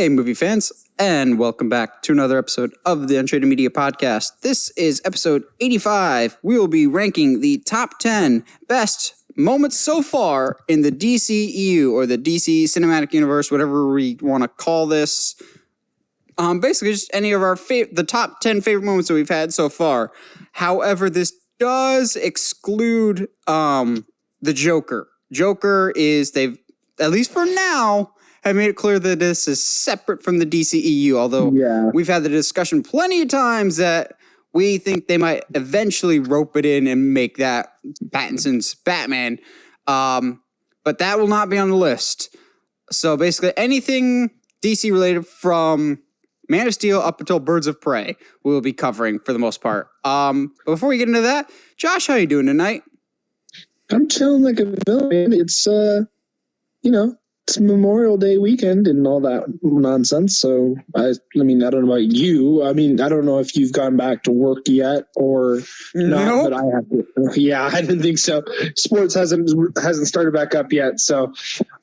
Hey, movie fans, and welcome back to another episode of the Uncharted Media Podcast. This is episode 85. We will be ranking the top 10 best moments so far in the DCEU, or the DC Cinematic Universe, whatever we want to call this. Basically, just any of our the top 10 favorite moments that we've had so far. However, this does exclude the Joker. Joker is, they've, at least for now, have made it clear that this is separate from the DCEU, although we've had the discussion plenty of times that we think they might eventually rope it in and make that Pattinson's Batman. But that will not be on the list. So basically anything DC related from Man of Steel up until Birds of Prey we'll be covering for the most part. But before we get into that, Josh, how you doing tonight? I'm chilling like a villain. It's, it's Memorial Day weekend and all that nonsense. So, I mean, I don't know about you. I mean, I don't know if you've gone back to work yet or not, but I have to. Yeah, I didn't think so. Sports hasn't started back up yet. So,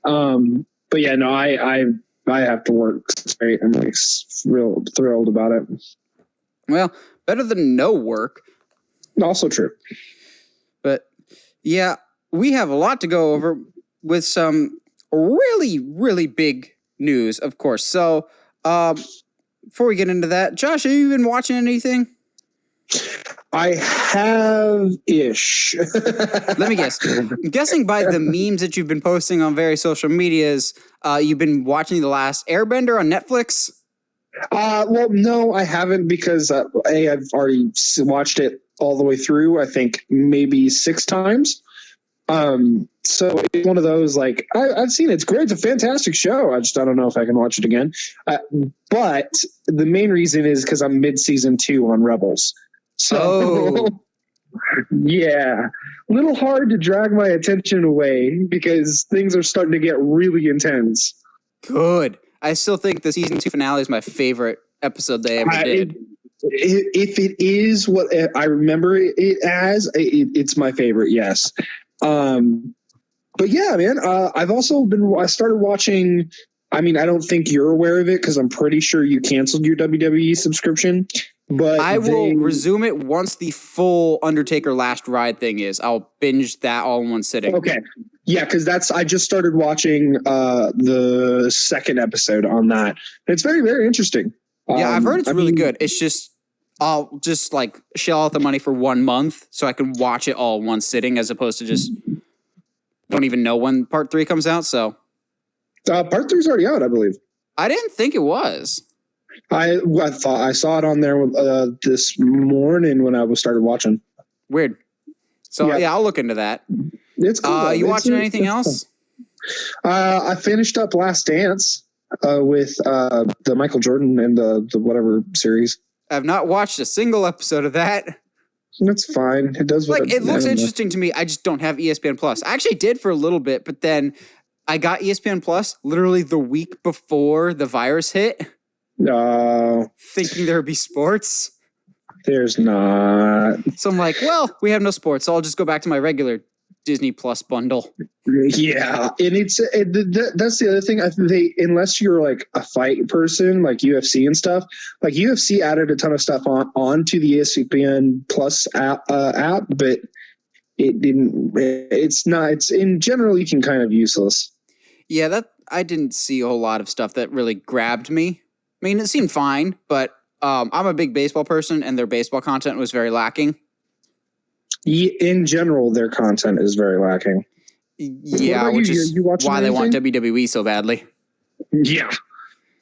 but yeah, no, I have to work straight. I'm like real thrilled about it. Well, better than no work. Also true. But yeah, we have a lot to go over with some really, really big news, of course. So, before we get into that, Josh, have you been watching anything? I have-ish. Let me guess. I'm guessing by the memes that you've been posting on various social medias, you've been watching The Last Airbender on Netflix? Well, no, I haven't because, I've already watched it all the way through, I think maybe 6 times. So it's one of those, like, I've seen it. It's great. It's a fantastic show. I don't know if I can watch it again. But the main reason is because I'm mid-season 2 on Rebels. So, yeah, a little hard to drag my attention away because things are starting to get really intense. Good. I still think the season 2 finale is my favorite episode they ever did. If it is what I remember it as, it's my favorite, yes. But yeah, man, I started watching, I mean, I don't think you're aware of it because I'm pretty sure you canceled your WWE subscription, but I will resume it once the full Undertaker Last Ride thing is. I'll binge that all in one sitting. Okay. Yeah, because I just started watching the second episode on that. It's very, very interesting. Yeah, I've heard it's really good. It's just, I'll just like shell out the money for 1 month so I can watch it all in one sitting as opposed to just don't even know when part 3 comes out. So part 3 is already out, I believe. I didn't think it was. I thought I saw it on there this morning when I started watching. Weird. So yeah, I'll look into that. It's cool. You watching anything else? I finished up Last Dance with the Michael Jordan and the whatever series. I've not watched a single episode of that. That's fine. It does what it looks interesting to me. I just don't have ESPN Plus. I actually did for a little bit, but then I got ESPN Plus literally the week before the virus hit. No. Thinking there would be sports. There's not. So I'm like, well, we have no sports, so I'll just go back to my regular Disney Plus bundle. Yeah, and that's the other thing. I think unless you're like a fight person, like UFC and stuff, like UFC added a ton of stuff onto the ESPN Plus app, but it didn't. It's not. It's in general, you can kind of useless. Yeah, that I didn't see a whole lot of stuff that really grabbed me. I mean, it seemed fine, but I'm a big baseball person, and their baseball content was very lacking. In general, their content is very lacking. Yeah, which is why they want WWE so badly. Yeah.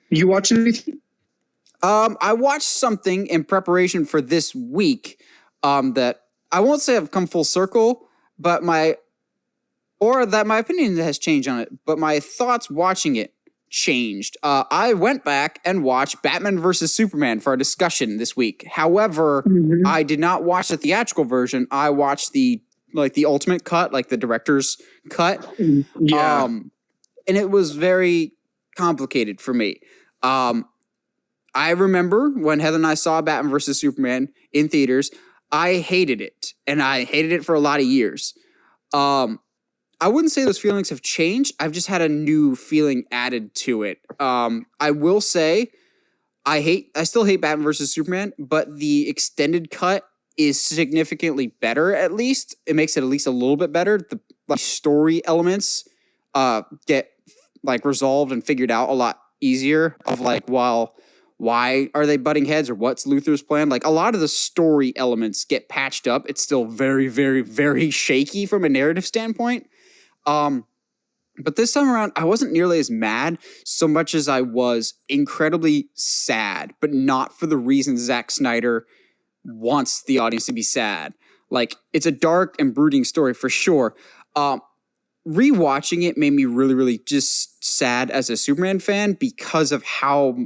You watching anything? I watched something in preparation for this week that I won't say I've come full circle, but my opinion has changed on it, but my thoughts watching it changed. I went back and watched Batman vs. Superman for our discussion this week. However, I did not watch the theatrical version. I watched the ultimate cut, like the director's cut. Yeah. And it was very complicated for me. I remember when Heather and I saw Batman vs. Superman in theaters, I hated it. And I hated it for a lot of years. I wouldn't say those feelings have changed. I've just had a new feeling added to it. I will say I still hate Batman versus Superman, but the extended cut is significantly better. At least it makes it at least a little bit better. The story elements get like resolved and figured out a lot easier. Of like, well, why are they butting heads, or what's Luthor's plan? Like a lot of the story elements get patched up. It's still very, very, very shaky from a narrative standpoint. But this time around, I wasn't nearly as mad so much as I was incredibly sad, but not for the reasons Zack Snyder wants the audience to be sad. Like, it's a dark and brooding story for sure. Rewatching it made me really, really just sad as a Superman fan because of how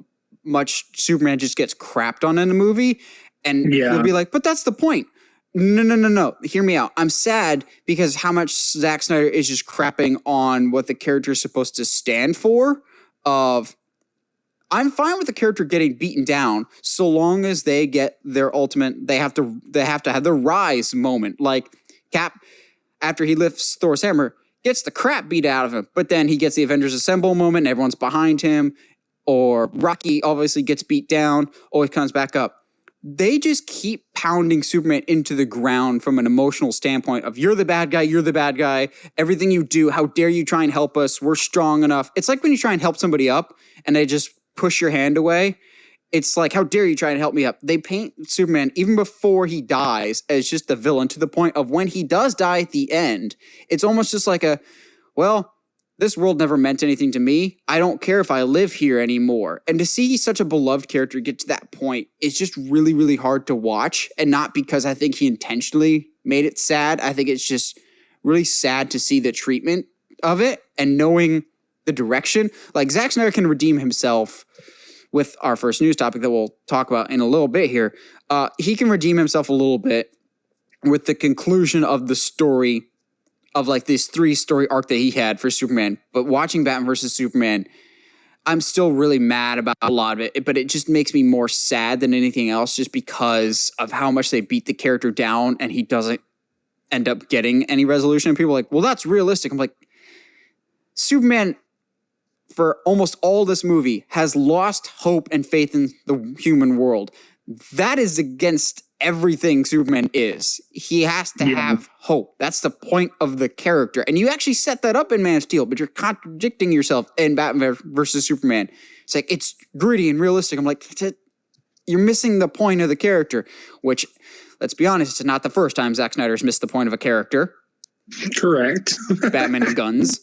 much Superman just gets crapped on in the movie. And you'll be like, but that's the point. No. Hear me out. I'm sad because how much Zack Snyder is just crapping on what the character is supposed to stand for. I'm fine with the character getting beaten down so long as they get their ultimate. They have to have the rise moment. Like Cap, after he lifts Thor's hammer, gets the crap beat out of him, but then he gets the Avengers Assemble moment and everyone's behind him. Or Rocky obviously gets beat down, always comes back up. They just keep pounding Superman into the ground from an emotional standpoint of you're the bad guy, everything you do, how dare you try and help us, we're strong enough. It's like when you try and help somebody up and they just push your hand away. It's like, how dare you try and help me up? They paint Superman, even before he dies, as just the villain to the point of when he does die at the end, it's almost just like this world never meant anything to me. I don't care if I live here anymore. And to see such a beloved character get to that point is just really, really hard to watch. And not because I think he intentionally made it sad. I think it's just really sad to see the treatment of it and knowing the direction. Like Zack Snyder can redeem himself with our first news topic that we'll talk about in a little bit here. He can redeem himself a little bit with the conclusion of the story of like this 3-story arc that he had for Superman. But watching Batman versus Superman, I'm still really mad about a lot of it, but it just makes me more sad than anything else just because of how much they beat the character down and he doesn't end up getting any resolution. And people are like, well, that's realistic. I'm like, Superman, for almost all this movie, has lost hope and faith in the human world. That is against everything Superman is. He has to have hope. That's the point of the character. And you actually set that up in Man of Steel, but you're contradicting yourself in Batman versus Superman. It's like, it's gritty and realistic. I'm like, you're missing the point of the character, which, let's be honest, it's not the first time Zack Snyder's missed the point of a character. Correct. Batman and guns.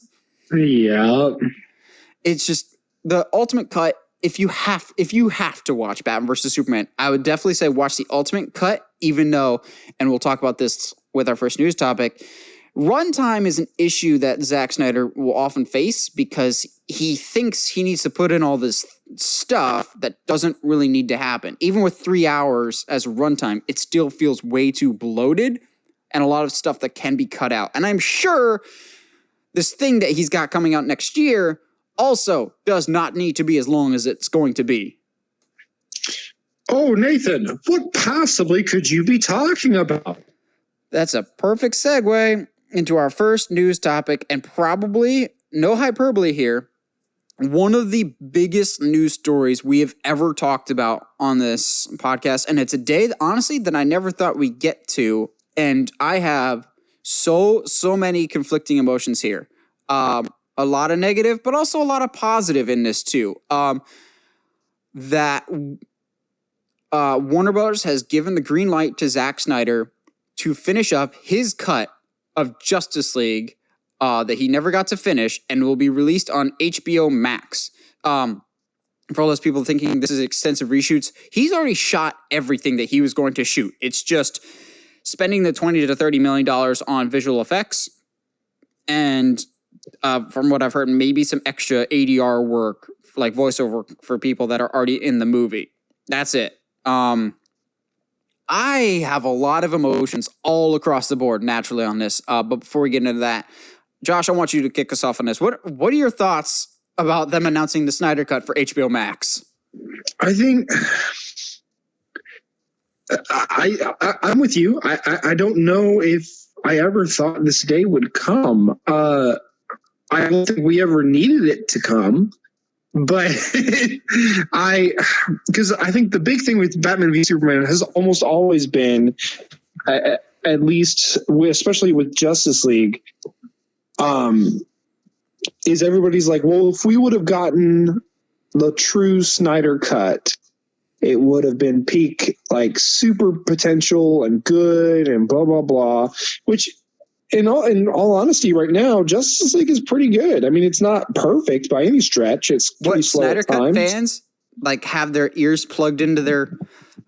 Yeah. It's just the ultimate cut. If you have to watch Batman versus Superman, I would definitely say watch the ultimate cut, even though, and we'll talk about this with our first news topic, runtime is an issue that Zack Snyder will often face because he thinks he needs to put in all this stuff that doesn't really need to happen. Even with 3 hours as runtime, it still feels way too bloated and a lot of stuff that can be cut out. And I'm sure this thing that he's got coming out next year also does not need to be as long as it's going to be. Oh, Nathan, what possibly could you be talking about? That's a perfect segue into our first news topic, and probably, no hyperbole here, one of the biggest news stories we have ever talked about on this podcast. And it's a day, honestly, that I never thought we'd get to. And I have so many conflicting emotions here. A lot of negative, but also a lot of positive in this too. That Warner Bros. Has given the green light to Zack Snyder to finish up his cut of Justice League that he never got to finish and will be released on HBO Max. For all those people thinking this is extensive reshoots, he's already shot everything that he was going to shoot. It's just spending the $20 to $30 million on visual effects and from what I've heard, maybe some extra ADR work, like voiceover for people that are already in the movie. That's it. I have a lot of emotions all across the board naturally on this. But before we get into that, Josh, I want you to kick us off on this. What are your thoughts about them announcing the Snyder Cut for HBO Max? I think I'm with you. I don't know if I ever thought this day would come. I don't think we ever needed it to come, but because I think the big thing with Batman v Superman has almost always been, at least especially with Justice League, is everybody's like, well, if we would have gotten the true Snyder cut, it would have been peak, like super potential and good and blah, blah, blah, which in all honesty, right now, Justice League is pretty good. I mean, it's not perfect by any stretch. It's pretty slow Snyder at Cut times. fans like have their ears plugged into their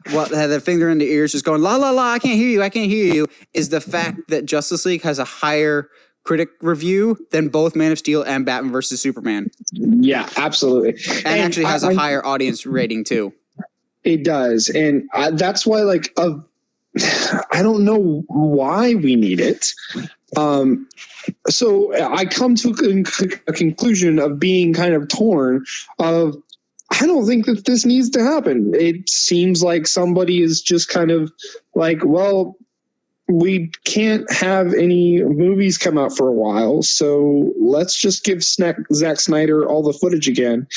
have their finger in their ears, just going la la la. I can't hear you. I can't hear you. Is the fact that Justice League has a higher critic review than both Man of Steel and Batman versus Superman. Yeah, absolutely, and actually has a higher audience rating too. It does, and that's why, like, I don't know why we need it. So I come to a conclusion of being kind of torn of, I don't think that this needs to happen. It seems like somebody is just kind of like, well, we can't have any movies come out for a while, so let's just give Zack Snyder all the footage again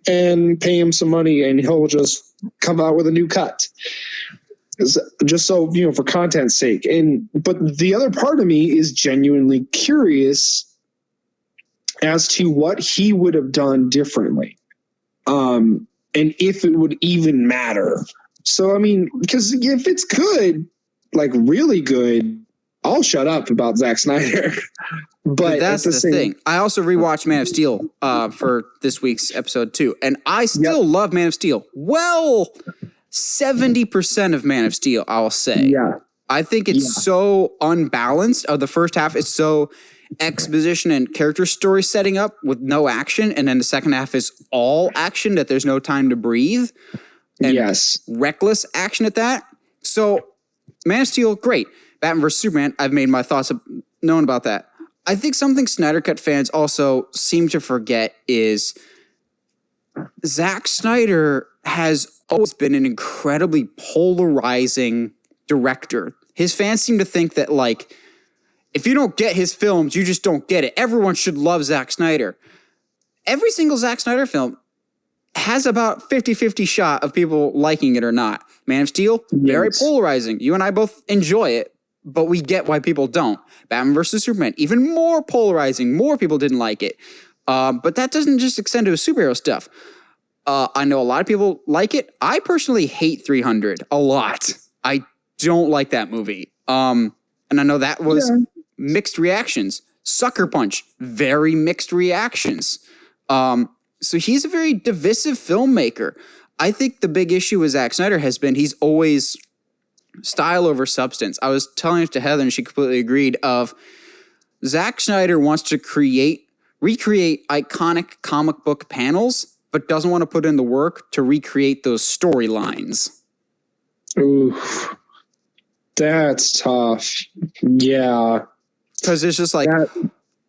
and pay him some money, and he'll just come out with a new cut. Just so, for content's sake. But the other part of me is genuinely curious as to what he would have done differently. And if it would even matter. So, I mean, because if it's good, like really good, I'll shut up about Zack Snyder. But that's the thing. I also rewatched Man of Steel for this week's episode too. And I still love Man of Steel. Well, 70% of Man of Steel, I'll say. Yeah. I think it's so unbalanced. The first half is so exposition and character story setting up with no action. And then the second half is all action that there's no time to breathe. And reckless action at that. So Man of Steel, great. Batman vs. Superman, I've made my thoughts known about that. I think something Snyder Cut fans also seem to forget is Zack Snyder has always been an incredibly polarizing director. His fans seem to think that, like, if you don't get his films, you just don't get it. Everyone should love Zack Snyder. Every single Zack Snyder film has about 50-50 shot of people liking it or not. Man of Steel, very polarizing. You and I both enjoy it, but we get why people don't. Batman vs. Superman, even more polarizing. More people didn't like it. But that doesn't just extend to superhero stuff. I know a lot of people like it. I personally hate 300 a lot. I don't like that movie. And I know that was mixed reactions. Sucker Punch, very mixed reactions. So he's a very divisive filmmaker. I think the big issue with Zack Snyder has been he's always style over substance. I was telling it to Heather and she completely agreed of Zack Snyder wants to recreate iconic comic book panels, but doesn't want to put in the work to recreate those storylines. Oof. That's tough. Yeah. Because it's just like,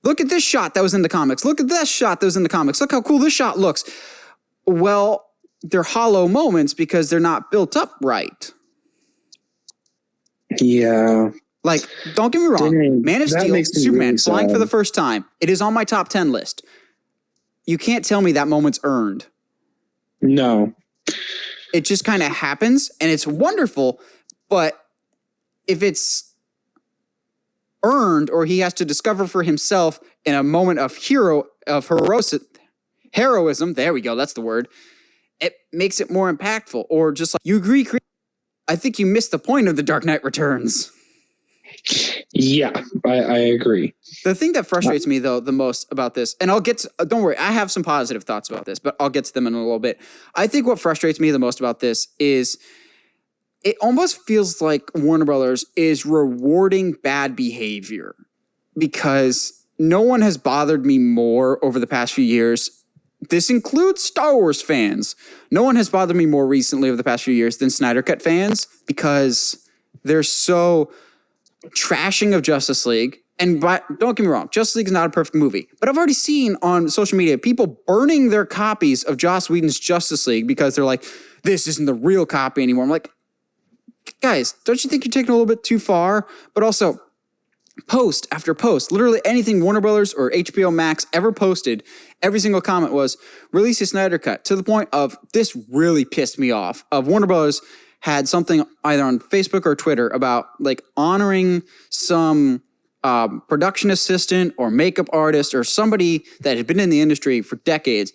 look at this shot that was in the comics. Look at this shot that was in the comics. Look how cool this shot looks. Well, they're hollow moments because they're not built up right. Yeah. Like, don't get me wrong. Dang, Man of Steel, Superman, really flying for the first time. It is on my top 10 list. You can't tell me that moment's earned. No. It just kind of happens, and it's wonderful, but if it's earned or he has to discover for himself in a moment of heroism, there we go, that's the word, it makes it more impactful. Or just like you agree, I think you missed the point of The Dark Knight Returns. Yeah, I agree. The thing that frustrates me, though, the most about this, and I'll get to, don't worry, I have some positive thoughts about this, but I'll get to them in a little bit. I think what frustrates me the most about this is it almost feels like Warner Brothers is rewarding bad behavior because no one has bothered me more over the past few years. This includes Star Wars fans. No one has bothered me more recently over the past few years than Snyder Cut fans because they're so trashing of Justice League. And don't get me wrong, Justice League is not a perfect movie. But I've already seen on social media people burning their copies of Joss Whedon's Justice League because they're like, this isn't the real copy anymore. I'm like, guys, don't you think you're taking a little bit too far? But also, post after post, literally anything Warner Brothers or HBO Max ever posted, every single comment was release a Snyder cut, to the point of this really pissed me off. Of Warner Brothers had something either on Facebook or Twitter about like honoring some production assistant or makeup artist or somebody that had been in the industry for decades,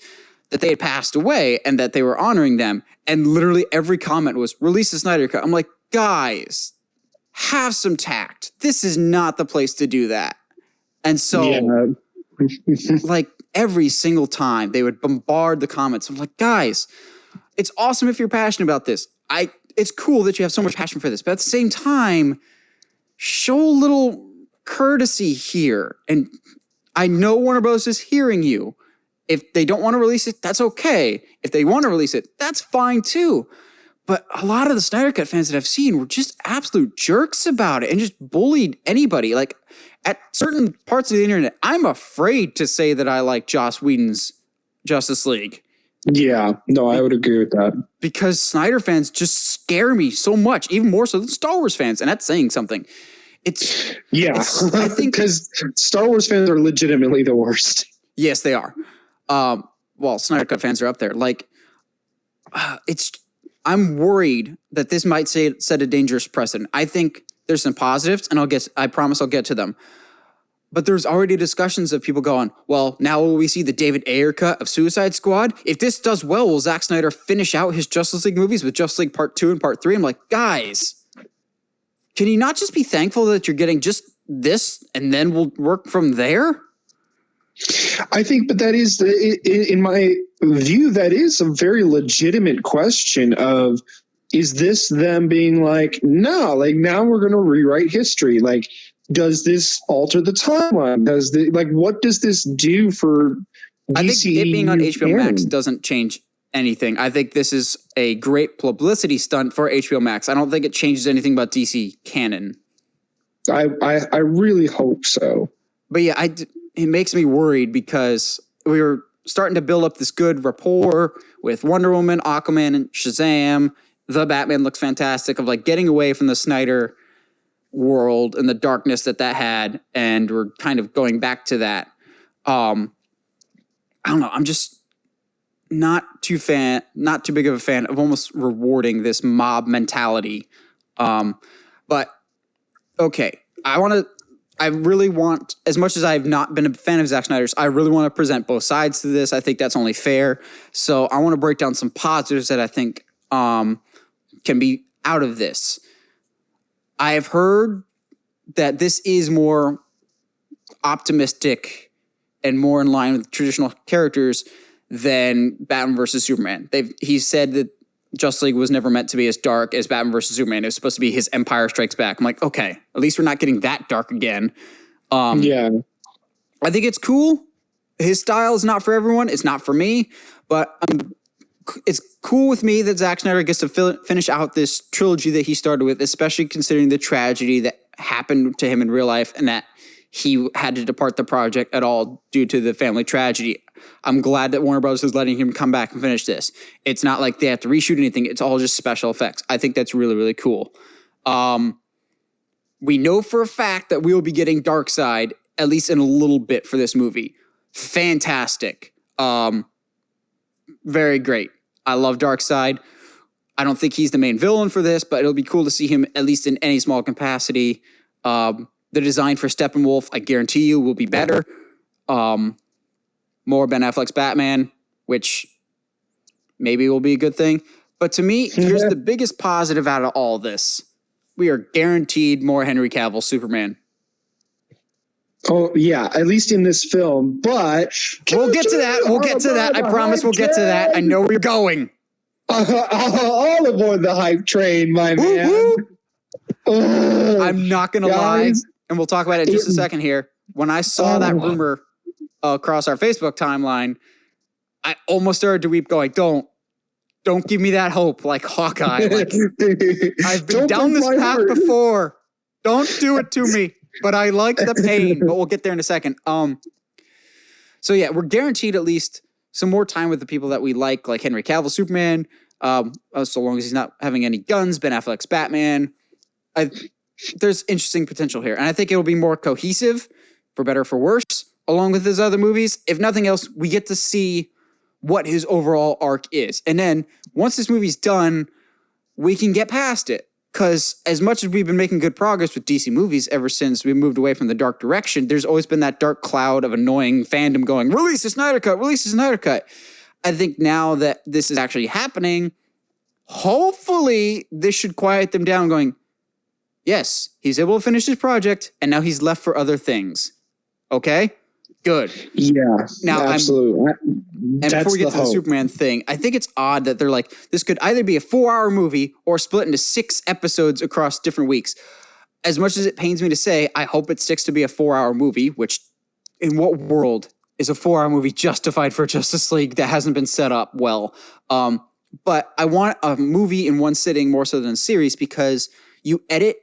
that they had passed away and that they were honoring them. And literally every comment was release the Snyder cut. I'm like, guys, have some tact. This is not the place to do that. And so like every single time they would bombard the comments. I'm like, guys, it's awesome if you're passionate about this. It's cool that you have so much passion for this, but at the same time, show a little courtesy here. And I know Warner Bros. Is hearing you. If they don't want to release it, that's okay. If they want to release it, that's fine too. But a lot of the Snyder Cut fans that I've seen were just absolute jerks about it and just bullied anybody. Like at certain parts of the internet, I'm afraid to say that I like Joss Whedon's Justice League. Yeah, no, I would agree with that. Because Snyder fans just scare me so much, even more so than Star Wars fans. And that's saying something. I think because Star Wars fans are legitimately the worst. Yes, they are. Well, Snyder Cut fans are up there. Like, I'm worried that this might set a dangerous precedent. I think there's some positives, and I promise I'll get to them. But there's already discussions of people going, well, now will we see the David Ayer cut of Suicide Squad? If this does well, will Zack Snyder finish out his Justice League movies with Justice League Part 2 and Part 3? I'm like, guys, can you not just be thankful that you're getting just this and then we'll work from there? I think, but that is, in my view, that is a very legitimate question of, is this them being like, no, like now we're going to rewrite history? Like, does this alter the timeline? What does this do for DCEU? I think it being on HBO Max doesn't change anything. I think this is a great publicity stunt for HBO Max. I don't think it changes anything about DC canon. I really hope so. But yeah, it makes me worried because we were starting to build up this good rapport with Wonder Woman, Aquaman, and Shazam. The Batman looks fantastic, of like getting away from the Snyder world and the darkness that had, and we're kind of going back to that. I don't know. I'm just not too big of a fan of almost rewarding this mob mentality. But okay, I really want, as much as I've not been a fan of Zack Snyder's, I really want to present both sides to this. I think that's only fair. So I want to break down some positives that I think can be out of this. I have heard that this is more optimistic and more in line with traditional characters than Batman versus Superman. He said that Justice League was never meant to be as dark as Batman versus Superman. It was supposed to be his Empire Strikes Back. I'm like, okay, at least we're not getting that dark again. Yeah. I think it's cool. His style is not for everyone. It's not for me, but it's cool with me that Zack Snyder gets to finish out this trilogy that he started with, especially considering the tragedy that happened to him in real life and that he had to depart the project at all due to the family tragedy. I'm glad that Warner Bros. Is letting him come back and finish this. It's not like they have to reshoot anything. It's all just special effects. I think that's really, really cool. We know for a fact that we will be getting Darkseid, at least in a little bit, for this movie. Fantastic. Very great. I love Darkseid. I don't think he's the main villain for this, but it'll be cool to see him at least in any small capacity. The design for Steppenwolf, I guarantee you, will be better. More Ben Affleck's Batman, which maybe will be a good thing. But to me, here's the biggest positive out of all this. We are guaranteed more Henry Cavill Superman. Oh, yeah, at least in this film. But we'll get to that. We'll get to that. I promise we'll get to that. I know where you're going. All aboard the hype train, my man. I'm not going to lie, and we'll talk about it in just a second here. When I saw that rumor across our Facebook timeline, I almost started to weep going, don't give me that hope like Hawkeye. Like, I've been down this path before. Don't do it to me. But I like the pain, but we'll get there in a second. So yeah, we're guaranteed at least some more time with the people that we like Henry Cavill Superman, so long as he's not having any guns, Ben Affleck's Batman. there's interesting potential here. And I think it'll be more cohesive, for better or for worse, along with his other movies. If nothing else, we get to see what his overall arc is. And then once this movie's done, we can get past it. Because as much as we've been making good progress with DC movies ever since we moved away from the dark direction, there's always been that dark cloud of annoying fandom going, release the Snyder Cut, release the Snyder Cut. I think now that this is actually happening, hopefully this should quiet them down going, yes, he's able to finish his project, and now he's left for other things. Okay? Good. Yeah, now absolutely. And before we get to the Superman thing, I think it's odd that they're like, this could either be a 4-hour movie or split into 6 episodes across different weeks. As much as it pains me to say, I hope it sticks to be a 4-hour movie, which in what world is a 4-hour movie justified for Justice League that hasn't been set up well? But I want a movie in one sitting more so than a series, because you edit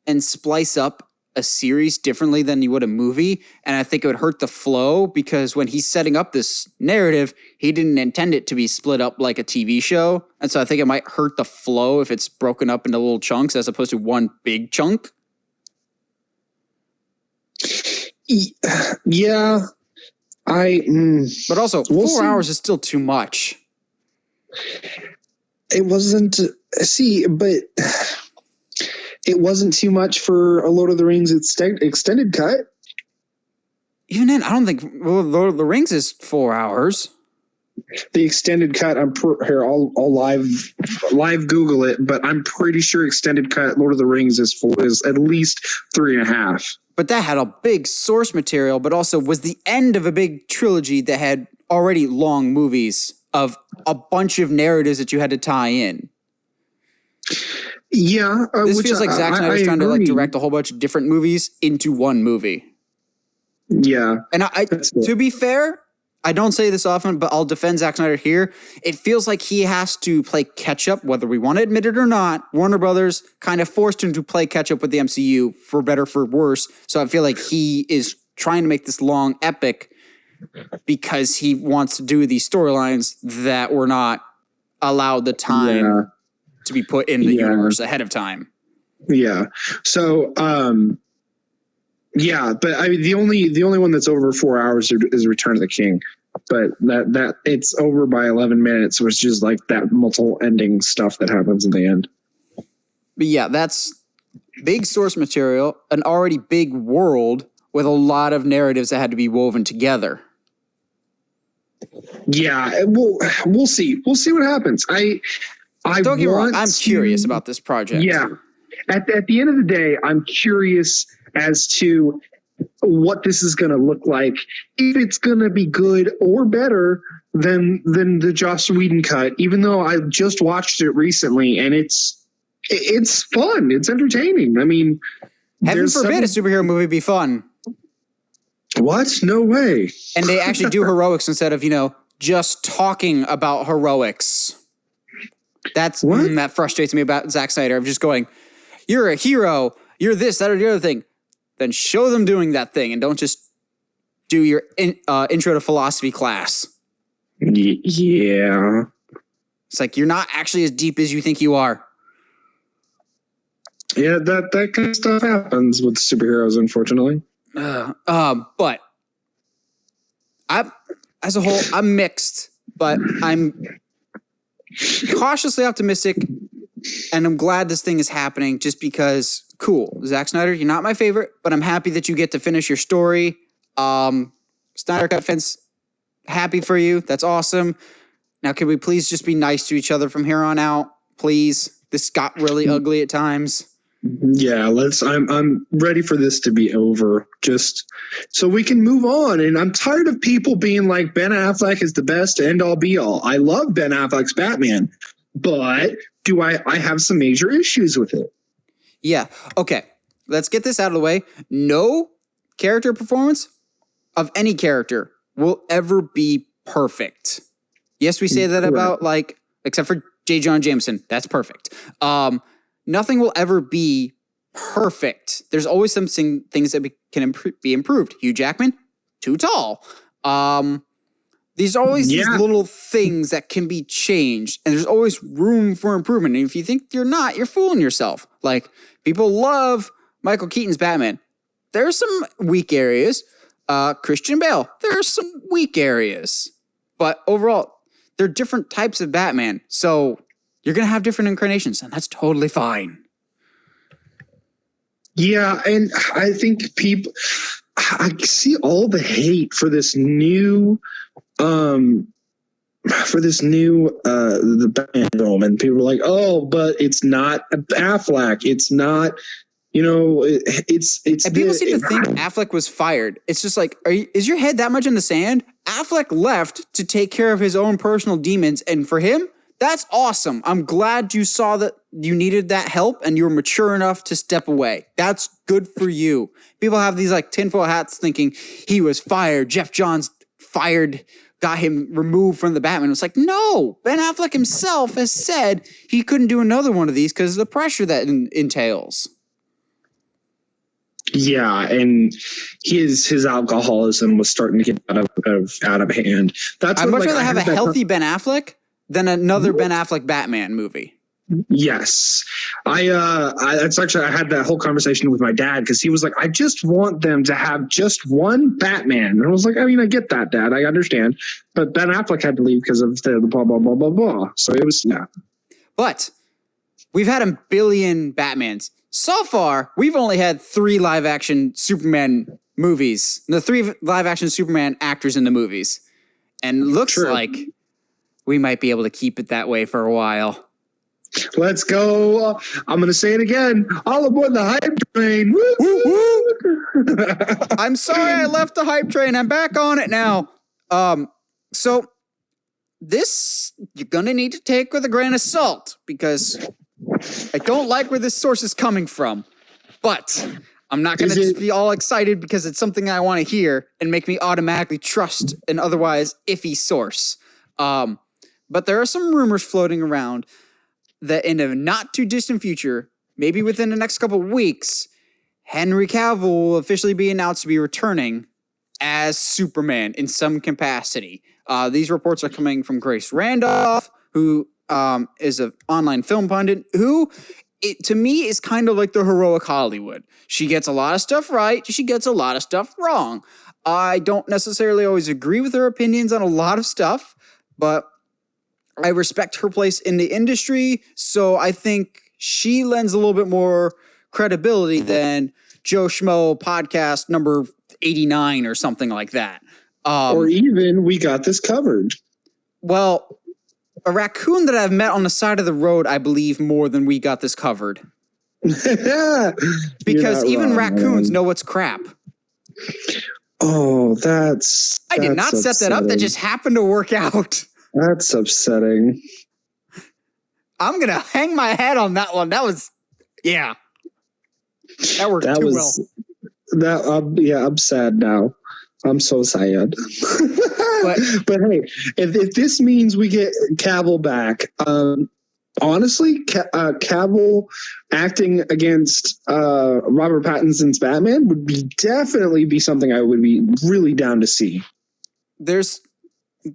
and splice up a series differently than you would a movie. And I think it would hurt the flow, because when he's setting up this narrative, he didn't intend it to be split up like a TV show. And so I think it might hurt the flow if it's broken up into little chunks as opposed to one big chunk. Yeah. But also, we'll 4 hours is still too much. It wasn't, but it wasn't too much for a Lord of the Rings extended cut. Even then, I don't think Lord of the Rings is 4 hours. The extended cut, here, I'll live Google it, but I'm pretty sure extended cut Lord of the Rings is at least 3.5. But that had a big source material, but also was the end of a big trilogy that had already long movies of a bunch of narratives that you had to tie in. Yeah. This feels like Zack Snyder's trying to like direct a whole bunch of different movies into one movie. Yeah. And to be fair, I don't say this often, but I'll defend Zack Snyder here. It feels like he has to play catch up, whether we want to admit it or not. Warner Brothers kind of forced him to play catch up with the MCU, for better, for worse. So I feel like he is trying to make this long epic because he wants to do these storylines that were not allowed the time to be put in the universe ahead of time. Yeah. So, yeah, but I mean, the only one that's over 4 hours is Return of the King, but that it's over by 11 minutes, which is like that multiple ending stuff that happens in the end. But yeah, that's big source material, an already big world with a lot of narratives that had to be woven together. Yeah, we'll see. We'll see what happens. I don't get me wrong, I'm curious about this project. Yeah, at the end of the day, I'm curious as to what this is going to look like, if it's going to be good or better than the Joss Whedon cut, even though I just watched it recently and it's fun. It's entertaining. I mean, heaven forbid a superhero movie be fun. What? No way. And they actually do heroics instead of, just talking about heroics. That's that frustrates me about Zack Snyder. I'm just going, you're a hero. You're this, that, or the other thing. Then show them doing that thing and don't just do your intro to philosophy class. Yeah. It's like you're not actually as deep as you think you are. Yeah, that kind of stuff happens with superheroes, unfortunately. But as a whole, I'm mixed, but I'm cautiously optimistic, and I'm glad this thing is happening just because, cool, Zack Snyder, you're not my favorite, but I'm happy that you get to finish your story. Snyder Cut fans, happy for you. That's awesome. Now, can we please just be nice to each other from here on out? Please. This got really ugly at times. Yeah, I'm ready for this to be over, just so we can move on. And I'm tired of people being like, Ben Affleck is the best end all be all. I love Ben Affleck's Batman, but I have some major issues with it. Yeah. Okay. Let's get this out of the way. No character performance of any character will ever be perfect. Yes, we say that about except for J. Jonah Jameson. That's perfect. Nothing will ever be perfect. There's always some things that can be improved. Hugh Jackman, too tall. There's always these Yeah. little things that can be changed, and there's always room for improvement. And if you think you're not, you're fooling yourself. Like, people love Michael Keaton's Batman. There's some weak areas. Christian Bale, there are some weak areas. But overall, they're different types of Batman. So you're going to have different incarnations, and that's totally fine. Yeah, and I think I see all the hate for this new the Batman film, and people are like, "Oh, but it's not Affleck. It's not, it's." And people seem to think Affleck was fired. It's just like, is your head that much in the sand? Affleck left to take care of his own personal demons, and for him, that's awesome. I'm glad you saw that you needed that help and you were mature enough to step away. That's good for you. People have these like tinfoil hats thinking he was fired. Jeff Johns fired, got him removed from the Batman. It's like, no, Ben Affleck himself has said he couldn't do another one of these because of the pressure that entails. Yeah, and his alcoholism was starting to get out of hand. I'd much rather have a healthy Ben Affleck than another Ben Affleck Batman movie. Yes. I had that whole conversation with my dad because he was like, I just want them to have just one Batman. And I was like, I mean, I get that, Dad. I understand. But Ben Affleck had to leave because of the blah, blah, blah, blah, blah. So it was, yeah. But we've had a billion Batmans. So far, we've only had 3 live-action Superman movies. The 3 live-action Superman actors in the movies. And looks like we might be able to keep it that way for a while. Let's go. I'm going to say it again. All aboard the hype train. Woo, woo. I'm sorry I left the hype train. I'm back on it now. So this you're going to need to take with a grain of salt because I don't like where this source is coming from. But I'm not going to just be all excited because it's something I want to hear and make me automatically trust an otherwise iffy source. But there are some rumors floating around that in a not too distant future, maybe within the next couple of weeks, Henry Cavill will officially be announced to be returning as Superman in some capacity. These reports are coming from Grace Randolph, who is an online film pundit, who, to me, is kind of like the heroic Hollywood. She gets a lot of stuff right. She gets a lot of stuff wrong. I don't necessarily always agree with her opinions on a lot of stuff, but I respect her place in the industry, so I think she lends a little bit more credibility than Joe Schmo podcast number 89 or something like that. Or even We Got This Covered. Well, a raccoon that I've met on the side of the road, I believe more than We Got This Covered. Because even raccoons know what's crap. Oh, that's I did not set that up. That just happened to work out. That's upsetting. I'm going to hang my head on that one. That was, yeah. That worked well. Yeah, I'm sad now. I'm so sad. But hey, if this means we get Cavill back, honestly, Cavill acting against Robert Pattinson's Batman would definitely be something I would be really down to see. There's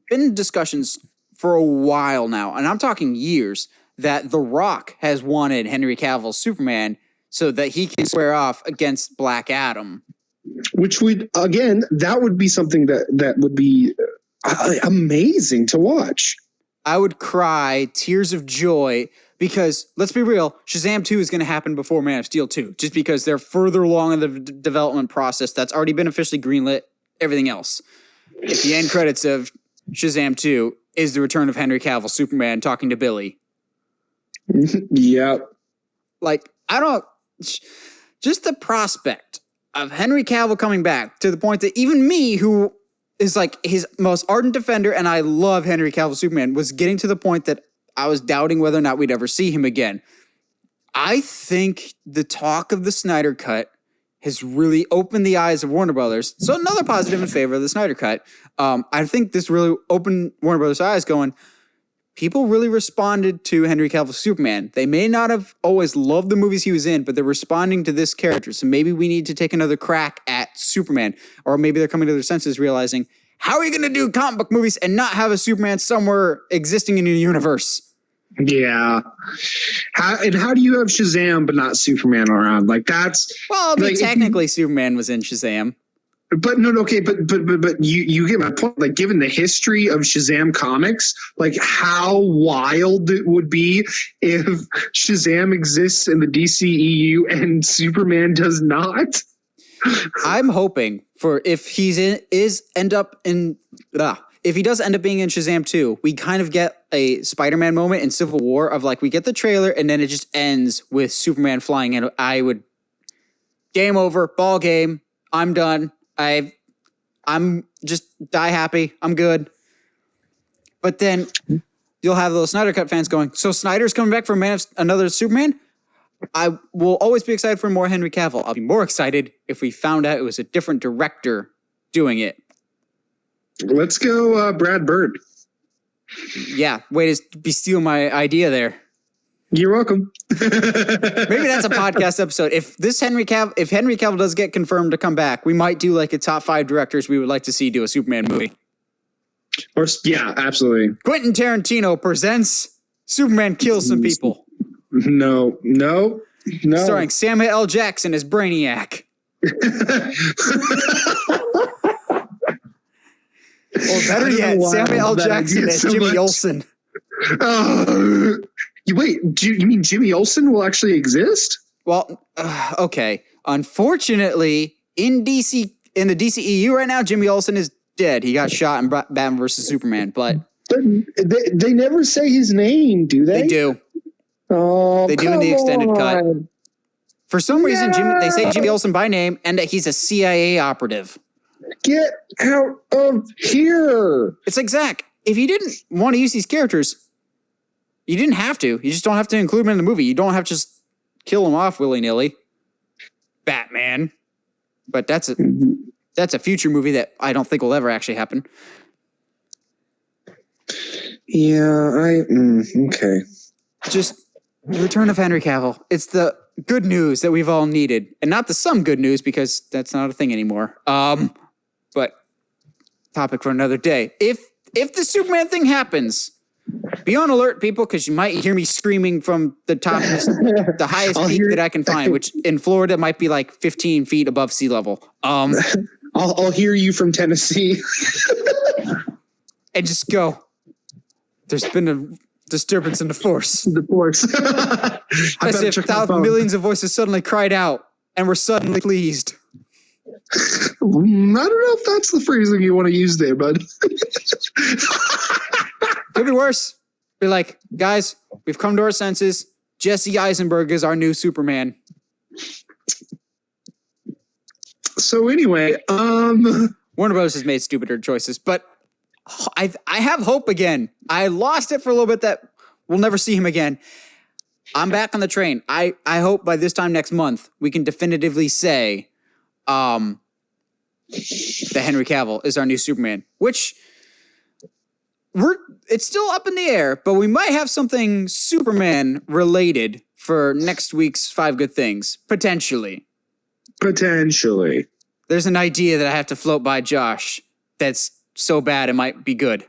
been discussions for a while now, and I'm talking years, that The Rock has wanted Henry Cavill's Superman so that he can square off against Black Adam. Which that would be something that would be amazing to watch. I would cry tears of joy because, let's be real, Shazam 2 is going to happen before Man of Steel 2, just because they're further along in the development process. That's already been officially greenlit, everything else. If the end credits of Shazam 2 is the return of Henry Cavill Superman talking to Billy. Yep. Like, just the prospect of Henry Cavill coming back to the point that even me, who is like his most ardent defender, and I love Henry Cavill Superman, was getting to the point that I was doubting whether or not we'd ever see him again. I think the talk of the Snyder Cut has really opened the eyes of Warner Brothers. So another positive in favor of the Snyder Cut. I think this really opened Warner Brothers' eyes going, people really responded to Henry Cavill's Superman. They may not have always loved the movies he was in, but they're responding to this character. So maybe we need to take another crack at Superman. Or maybe they're coming to their senses realizing, how are you going to do comic book movies and not have a Superman somewhere existing in your universe? Yeah. How do you have Shazam but not Superman around? Like that's Well, I mean, technically Superman was in Shazam. But no, okay, but you get my point. Like, given the history of Shazam comics, like how wild it would be if Shazam exists in the DCEU and Superman does not. I'm hoping for if he does end up being in Shazam 2, we kind of get a Spider-Man moment in Civil War of like we get the trailer and then it just ends with Superman flying in. I would game over, ball game. I'm done. I'm just die happy. I'm good. But then you'll have those Snyder Cut fans going, so Snyder's coming back for another Superman? I will always be excited for more Henry Cavill. I'll be more excited if we found out it was a different director doing it. Let's go Brad Bird. Yeah, way to be stealing my idea there. You're welcome. Maybe that's a podcast episode. If Henry Cavill does get confirmed to come back, we might do like a top 5 directors we would like to see do a Superman movie. Or yeah, absolutely. Quentin Tarantino presents Superman Kills Some People. No. Starring Samuel L. Jackson as Brainiac. Or better yet, Samuel L. Jackson as Jimmy Olsen. Wait, do you mean Jimmy Olsen will actually exist? Well, okay. Unfortunately, in the DCEU right now, Jimmy Olsen is dead. He got shot in Batman vs. Superman, but they never say his name, do they? They do. Oh, they do in the extended cut. For some reason, they say Jimmy Olsen by name and that he's a CIA operative. Get out of here! It's like, Zack, if you didn't want to use these characters, you didn't have to. You just don't have to include them in the movie. You don't have to just kill them off willy-nilly. Batman. But that's a future movie that I don't think will ever actually happen. Yeah, okay. Just the return of Henry Cavill. It's the good news that we've all needed. And not the some good news, because that's not a thing anymore. But topic for another day. If the Superman thing happens, be on alert, people, because you might hear me screaming from the top, the highest peak that I can find, which in Florida might be like 15 feet above sea level. I'll hear you from Tennessee. And just go, there's been a disturbance in the force. The force. As if millions of voices suddenly cried out and were suddenly pleased. I don't know if that's the phrasing you want to use there, bud. Could be worse. Be like, guys, we've come to our senses. Jesse Eisenberg is our new Superman. So anyway, Warner Bros. Has made stupider choices, but I have hope again. I lost it for a little bit that we'll never see him again. I'm back on the train. I hope by this time next month we can definitively say that Henry Cavill is our new Superman, which it's still up in the air, but we might have something Superman related for next week's 5 Good Things. Potentially. There's an idea that I have to float by Josh that's so bad it might be good.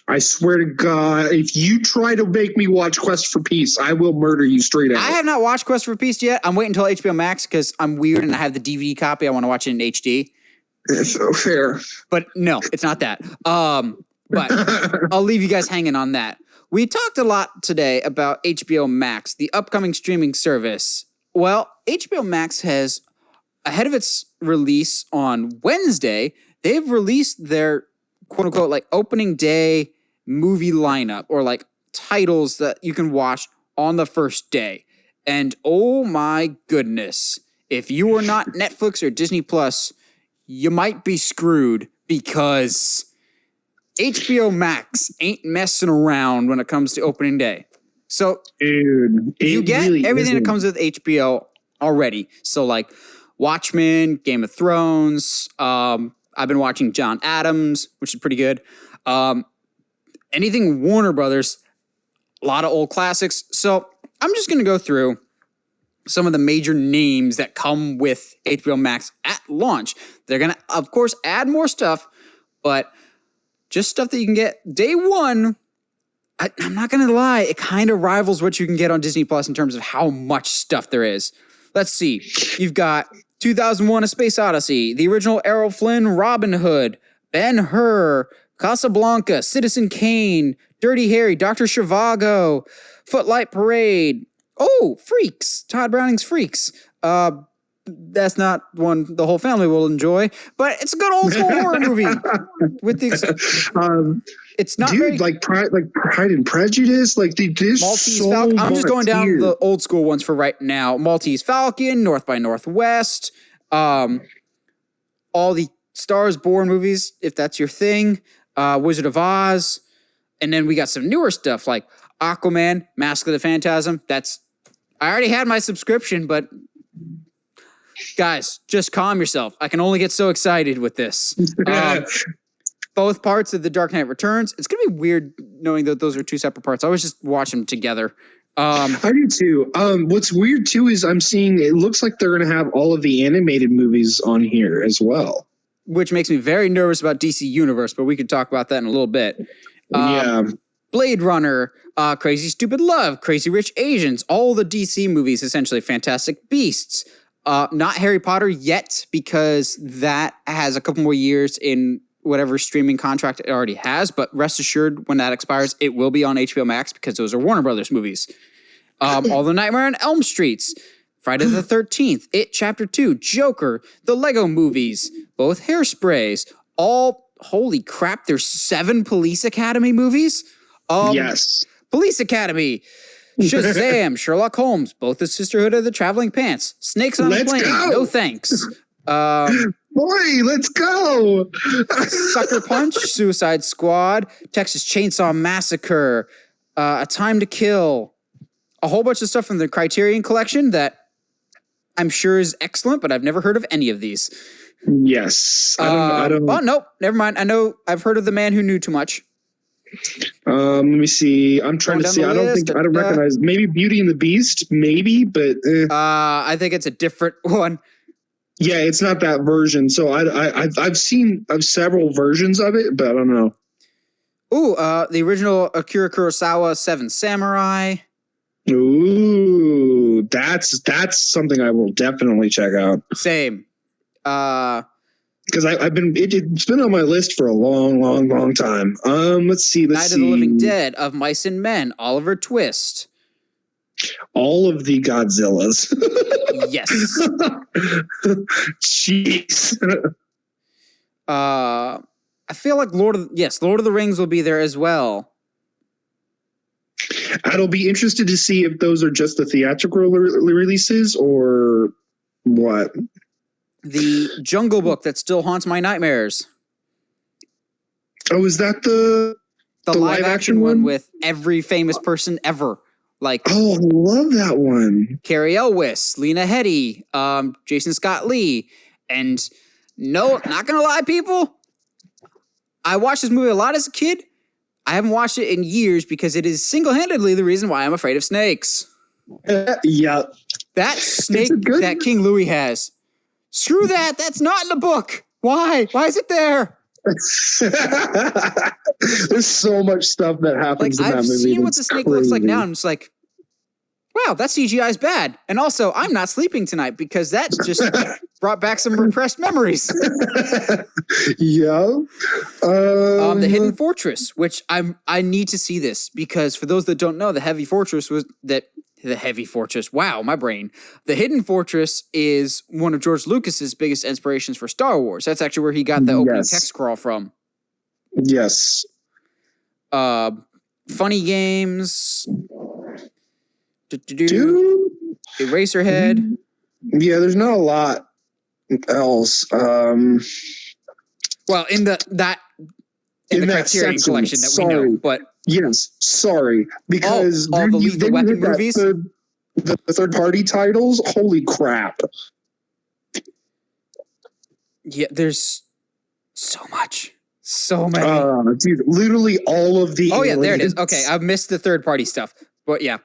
I swear to God, if you try to make me watch Quest for Peace, I will murder you straight out. I have not watched Quest for Peace yet. I'm waiting until HBO Max because I'm weird and I have the DVD copy. I want to watch it in HD. It's so fair. But no, it's not that. But I'll leave you guys hanging on that. We talked a lot today about HBO Max, the upcoming streaming service. Well, HBO Max has, ahead of its release on Wednesday, they've released their quote-unquote like opening day movie lineup, or like titles that you can watch on the first day. And oh my goodness, if you are not Netflix or Disney Plus, you might be screwed, because HBO Max ain't messing around when it comes to opening day. So dude, you get really everything that comes with HBO already. So like Watchmen, Game of Thrones, I've been watching John Adams, which is pretty good. Anything Warner Brothers, a lot of old classics. So I'm just going to go through some of the major names that come with HBO Max at launch. They're going to, of course, add more stuff, but just stuff that you can get day one. I'm not going to lie. It kind of rivals what you can get on Disney Plus in terms of how much stuff there is. Let's see. You've got 2001: A Space Odyssey, the original Errol Flynn, Robin Hood, Ben-Hur, Casablanca, Citizen Kane, Dirty Harry, Dr. Zhivago, Footlight Parade. Oh, Freaks. Todd Browning's Freaks. That's not one the whole family will enjoy, but it's a good old school horror movie. With the it's not dude, very, Pride and Prejudice, there's Maltese so Falcon. I'm just much going down here. the old school ones for right now. Maltese Falcon, North by Northwest, all the Stars Born movies, if that's your thing, Wizard of Oz, and then we got some newer stuff like Aquaman, Mask of the Phantasm. I already had my subscription, but guys, just calm yourself. I can only get so excited with this. Both parts of The Dark Knight Returns. It's going to be weird knowing that those are two separate parts. I always just watch them together. I do too. What's weird too is I'm seeing it looks like they're going to have all of the animated movies on here as well. Which makes me very nervous about DC Universe, but we could talk about that in a little bit. Yeah. Blade Runner, Crazy Stupid Love, Crazy Rich Asians, all the DC movies, essentially. Fantastic Beasts. Not Harry Potter yet, because that has a couple more years in whatever streaming contract it already has, but rest assured, when that expires, it will be on HBO Max because those are Warner Brothers movies. All the Nightmare on Elm Streets, Friday the 13th, It Chapter 2, Joker, the Lego movies, both Hairsprays, holy crap, there's 7 Police Academy movies? Yes. Police Academy, Shazam, Sherlock Holmes, both the Sisterhood of the Traveling Pants, Snakes on a Plane, go. No thanks. Boy, let's go. Sucker Punch, Suicide Squad, Texas Chainsaw Massacre, A Time to Kill, a whole bunch of stuff from the Criterion Collection that I'm sure is excellent, but I've never heard of any of these. Yes. I don't. Oh, nope, never mind. I know I've heard of The Man Who Knew Too Much. Let me see. I'm trying to see. I don't recognize. Maybe Beauty and the Beast, maybe, but I think it's a different one. Yeah, it's not that version. So I've seen several versions of it, but I don't know. Ooh, the original Akira Kurosawa Seven Samurai. Ooh, that's something I will definitely check out. Same. Because it's been on my list for a long time. Let's see. Night of the Living Dead, Of Mice and Men, Oliver Twist. All of the Godzillas. Yes. Jeez. I feel like Lord of the Rings will be there as well. I'll be interested to see if those are just the theatrical releases or what. The Jungle Book that still haunts my nightmares. Oh, is that the live action one with every famous person ever? Like, oh, I love that one. Carrie Elwes, Lena Headey, Jason Scott Lee, and no, not gonna lie, people. I watched this movie a lot as a kid. I haven't watched it in years because it is single-handedly the reason why I'm afraid of snakes. Yeah, that snake that King Louis has. Screw that. That's not in the book. Why? Why is it there? There's so much stuff that happens in that movie. I've seen what the snake looks like now, and I'm just like, wow, that CGI is bad. And also, I'm not sleeping tonight because that just brought back some repressed memories. Yeah. The Hidden Fortress, which I need to see this because for those that don't know, the Heavy Fortress was that. The Heavy Fortress. Wow, my brain. The Hidden Fortress is one of George Lucas's biggest inspirations for Star Wars. That's actually where he got the opening text crawl from. Yes. Funny Games. Dude. Eraserhead. Yeah, there's not a lot else. Well, in the Criterion collection that we know, but yes, sorry, because all the Lethal Weapon movies, the third-party titles. Holy crap! Yeah, there's so many. Dude, literally all of the. Oh yeah, there it is. Okay, I've missed the third-party stuff, but yeah,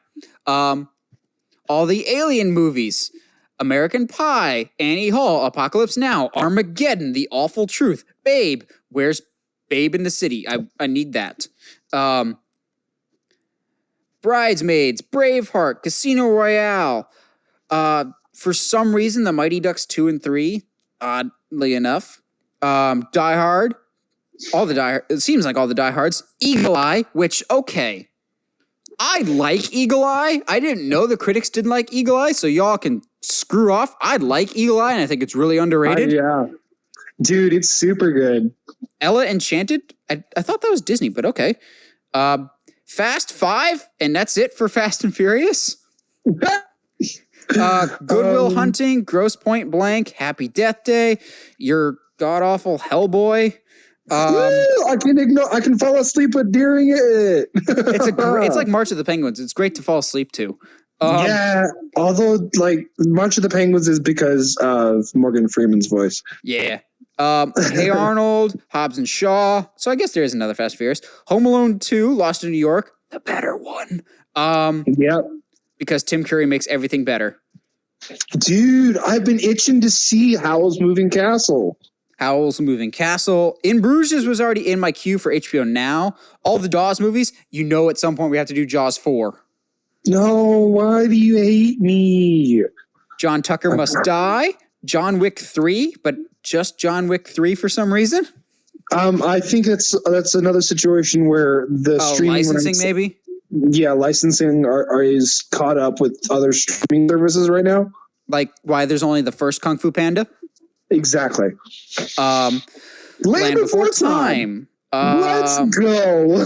all the Alien movies. American Pie, Annie Hall, Apocalypse Now, Armageddon, The Awful Truth, Babe, Where's Babe in the City. I need that. Bridesmaids, Braveheart, Casino Royale. For some reason, the Mighty Ducks 2 and 3, oddly enough. Die Hard. It seems like all the Die Hards. Eagle Eye, which, okay. I like Eagle Eye. I didn't know the critics didn't like Eagle Eye, so y'all can screw off. I like Eagle Eye, and I think it's really underrated. Yeah. Dude, it's super good. Ella Enchanted? I thought that was Disney, but okay. Fast 5, and that's it for Fast and Furious. Goodwill Hunting, Gross Point Blank, Happy Death Day, your god-awful Hellboy. I can fall asleep during it. It's like March of the Penguins. It's great to fall asleep to. Yeah, although like March of the Penguins is because of Morgan Freeman's voice. Yeah. Hey Arnold, Hobbs and Shaw. So I guess there is another Fast and Furious. Home Alone 2, Lost in New York, the better one. Yep. Because Tim Curry makes everything better. Dude, I've been itching to see Howl's Moving Castle. Howl's Moving Castle. In Bruges was already in my queue for HBO Now. All the Jaws movies, at some point we have to do Jaws 4. No, why do you hate me? John Tucker Must Die. John Wick 3, but just John Wick 3 for some reason. I think that's another situation where the streaming licensing maybe. Yeah, licensing is caught up with other streaming services right now. Like why there's only the first Kung Fu Panda. Exactly. Land Before Time. Let's go.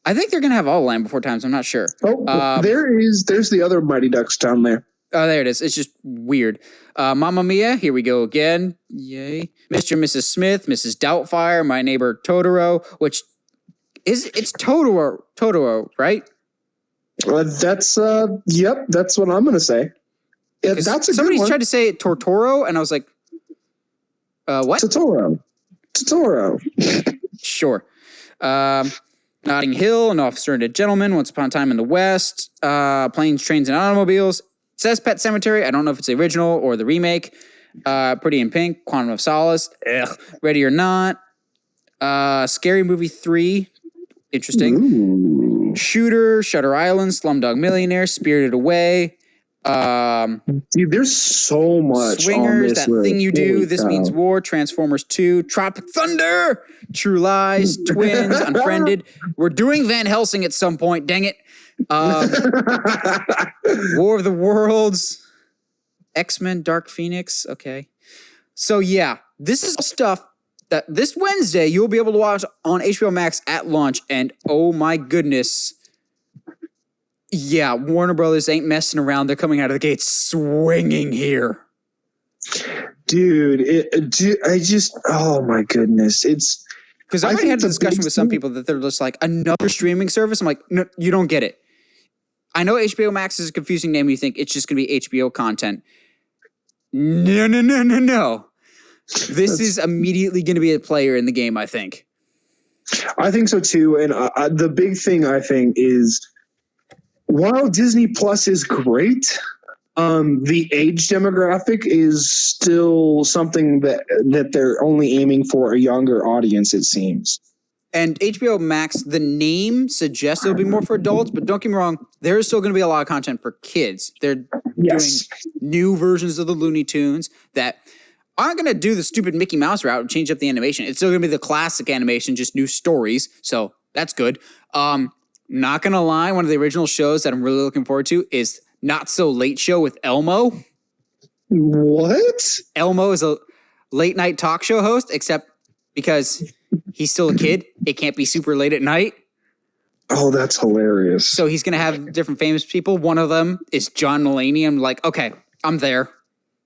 I think they're gonna have all Land Before Times. I'm not sure. There's the other Mighty Ducks down there. Oh, there it is. It's just weird. Mamma Mia, here we go again. Yay. Mr. and Mrs. Smith, Mrs. Doubtfire, My Neighbor Totoro, which it's Totoro, right? That's what I'm gonna say. Yeah, that's a somebody's good one. tried to say Tortoro, and I was like, what? Totoro. Sure. Notting Hill, An Officer and a Gentleman, Once Upon a Time in the West, Planes, Trains, and Automobiles. It says Pet Sematary. I don't know if it's the original or the remake. Pretty in Pink, Quantum of Solace, Ready or Not, Scary Movie 3, interesting. Ooh. Shooter, Shutter Island, Slumdog Millionaire, Spirited Away. Dude, there's so much. Swingers, That list. Thing You Do, Holy This cow. Means War, Transformers 2, Tropic Thunder, True Lies, Twins, Unfriended. We're doing Van Helsing at some point, dang it. War of the Worlds, X-Men, Dark Phoenix, okay. So yeah, this is stuff that this Wednesday you'll be able to watch on HBO Max at launch, and oh my goodness. Yeah, Warner Brothers ain't messing around. They're coming out of the gate swinging here. Dude, oh my goodness. It's because I already had a discussion with some people that they're just like, another streaming service. I'm like, no, you don't get it. I know HBO Max is a confusing name. You think it's just going to be HBO content. No. This is immediately going to be a player in the game, I think. I think so too. And the big thing I think is, while Disney Plus is great, the age demographic is still something that they're only aiming for a younger audience, it seems. And HBO Max, the name suggests it'll be more for adults, but don't get me wrong, there is still going to be a lot of content for kids. They're doing new versions of the Looney Tunes that aren't going to do the stupid Mickey Mouse route and change up the animation. It's still going to be the classic animation, just new stories. So that's good. Not going to lie, one of the original shows that I'm really looking forward to is Not So Late Show with Elmo. What? Elmo is a late night talk show host, except because he's still a kid. It can't be super late at night. Oh, that's hilarious. So he's going to have different famous people. One of them is John Mulaney. I'm like, okay, I'm there.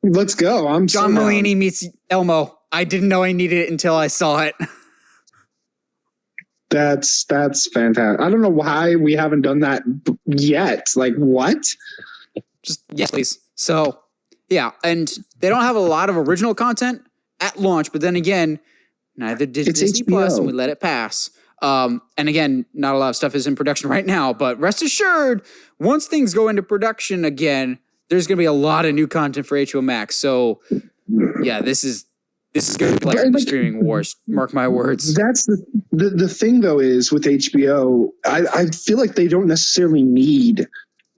Let's go. John Mulaney meets Elmo. I didn't know I needed it until I saw it. That's fantastic. I don't know why we haven't done that yet. Like, what? Just, yes, please. So, yeah. And they don't have a lot of original content at launch, but then again, neither did Disney HBO. Plus, and we let it pass. And again, not a lot of stuff is in production right now, but rest assured, once things go into production again, there's going to be a lot of new content for HBO Max. So, yeah, this is This is going to be like the streaming wars. Mark my words. That's the thing, though, is with HBO, I feel like they don't necessarily need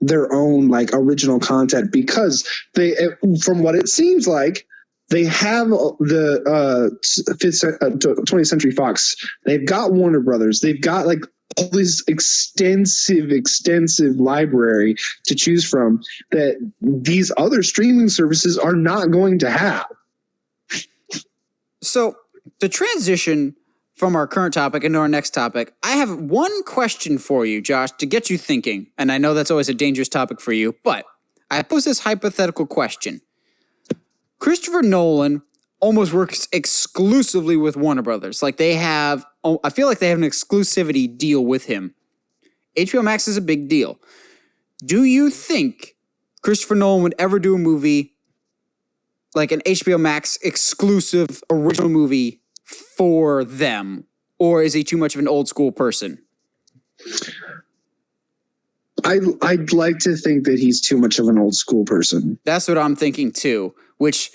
their own like original content because they, from what it seems like, they have the 20th Century Fox. They've got Warner Brothers. They've got like all this extensive library to choose from that these other streaming services are not going to have. So the transition from our current topic into our next topic, I have one question for you, Josh, to get you thinking. And I know that's always a dangerous topic for you, but I pose this hypothetical question. Christopher Nolan almost works exclusively with Warner Brothers. Like they have, I feel like they have an exclusivity deal with him. HBO Max is a big deal. Do you think Christopher Nolan would ever do a movie like an HBO Max exclusive original movie for them? Or is he too much of an old school person? I'd like to think that he's too much of an old school person. That's what I'm thinking too, which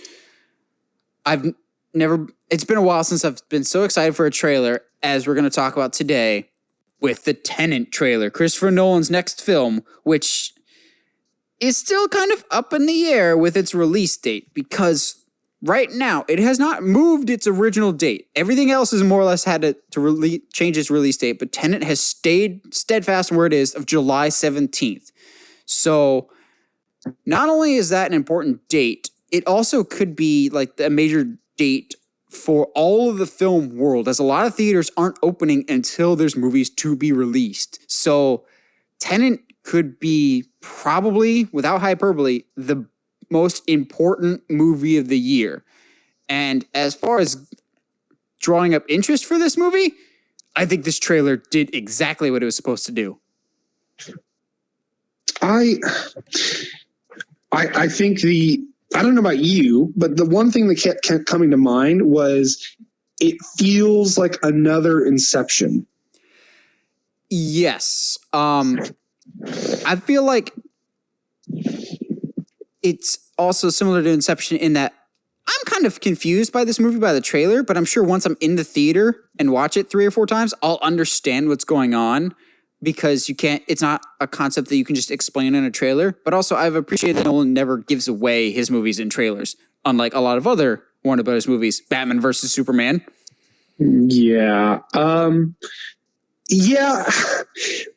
I've never, it's been a while since I've been so excited for a trailer as we're going to talk about today with the Tenet trailer, Christopher Nolan's next film, which is still kind of up in the air with its release date because right now it has not moved its original date. Everything else has more or less had to change its release date, but Tenet has stayed steadfast where it is of July 17th. So not only is that an important date, it also could be like a major date for all of the film world, as a lot of theaters aren't opening until there's movies to be released. So Tenet could be probably, without hyperbole, the most important movie of the year. And as far as drawing up interest for this movie, I think this trailer did exactly what it was supposed to do. I think I don't know about you, but the one thing that kept coming to mind was it feels like another Inception. Yes. I feel like it's also similar to Inception in that I'm kind of confused by this movie by the trailer, but I'm sure once I'm in the theater and watch it 3 or 4 times, I'll understand what's going on because it's not a concept that you can just explain in a trailer. But also I've appreciated that Nolan never gives away his movies in trailers, unlike a lot of other Warner Brothers movies, Batman versus Superman. Yeah. Yeah,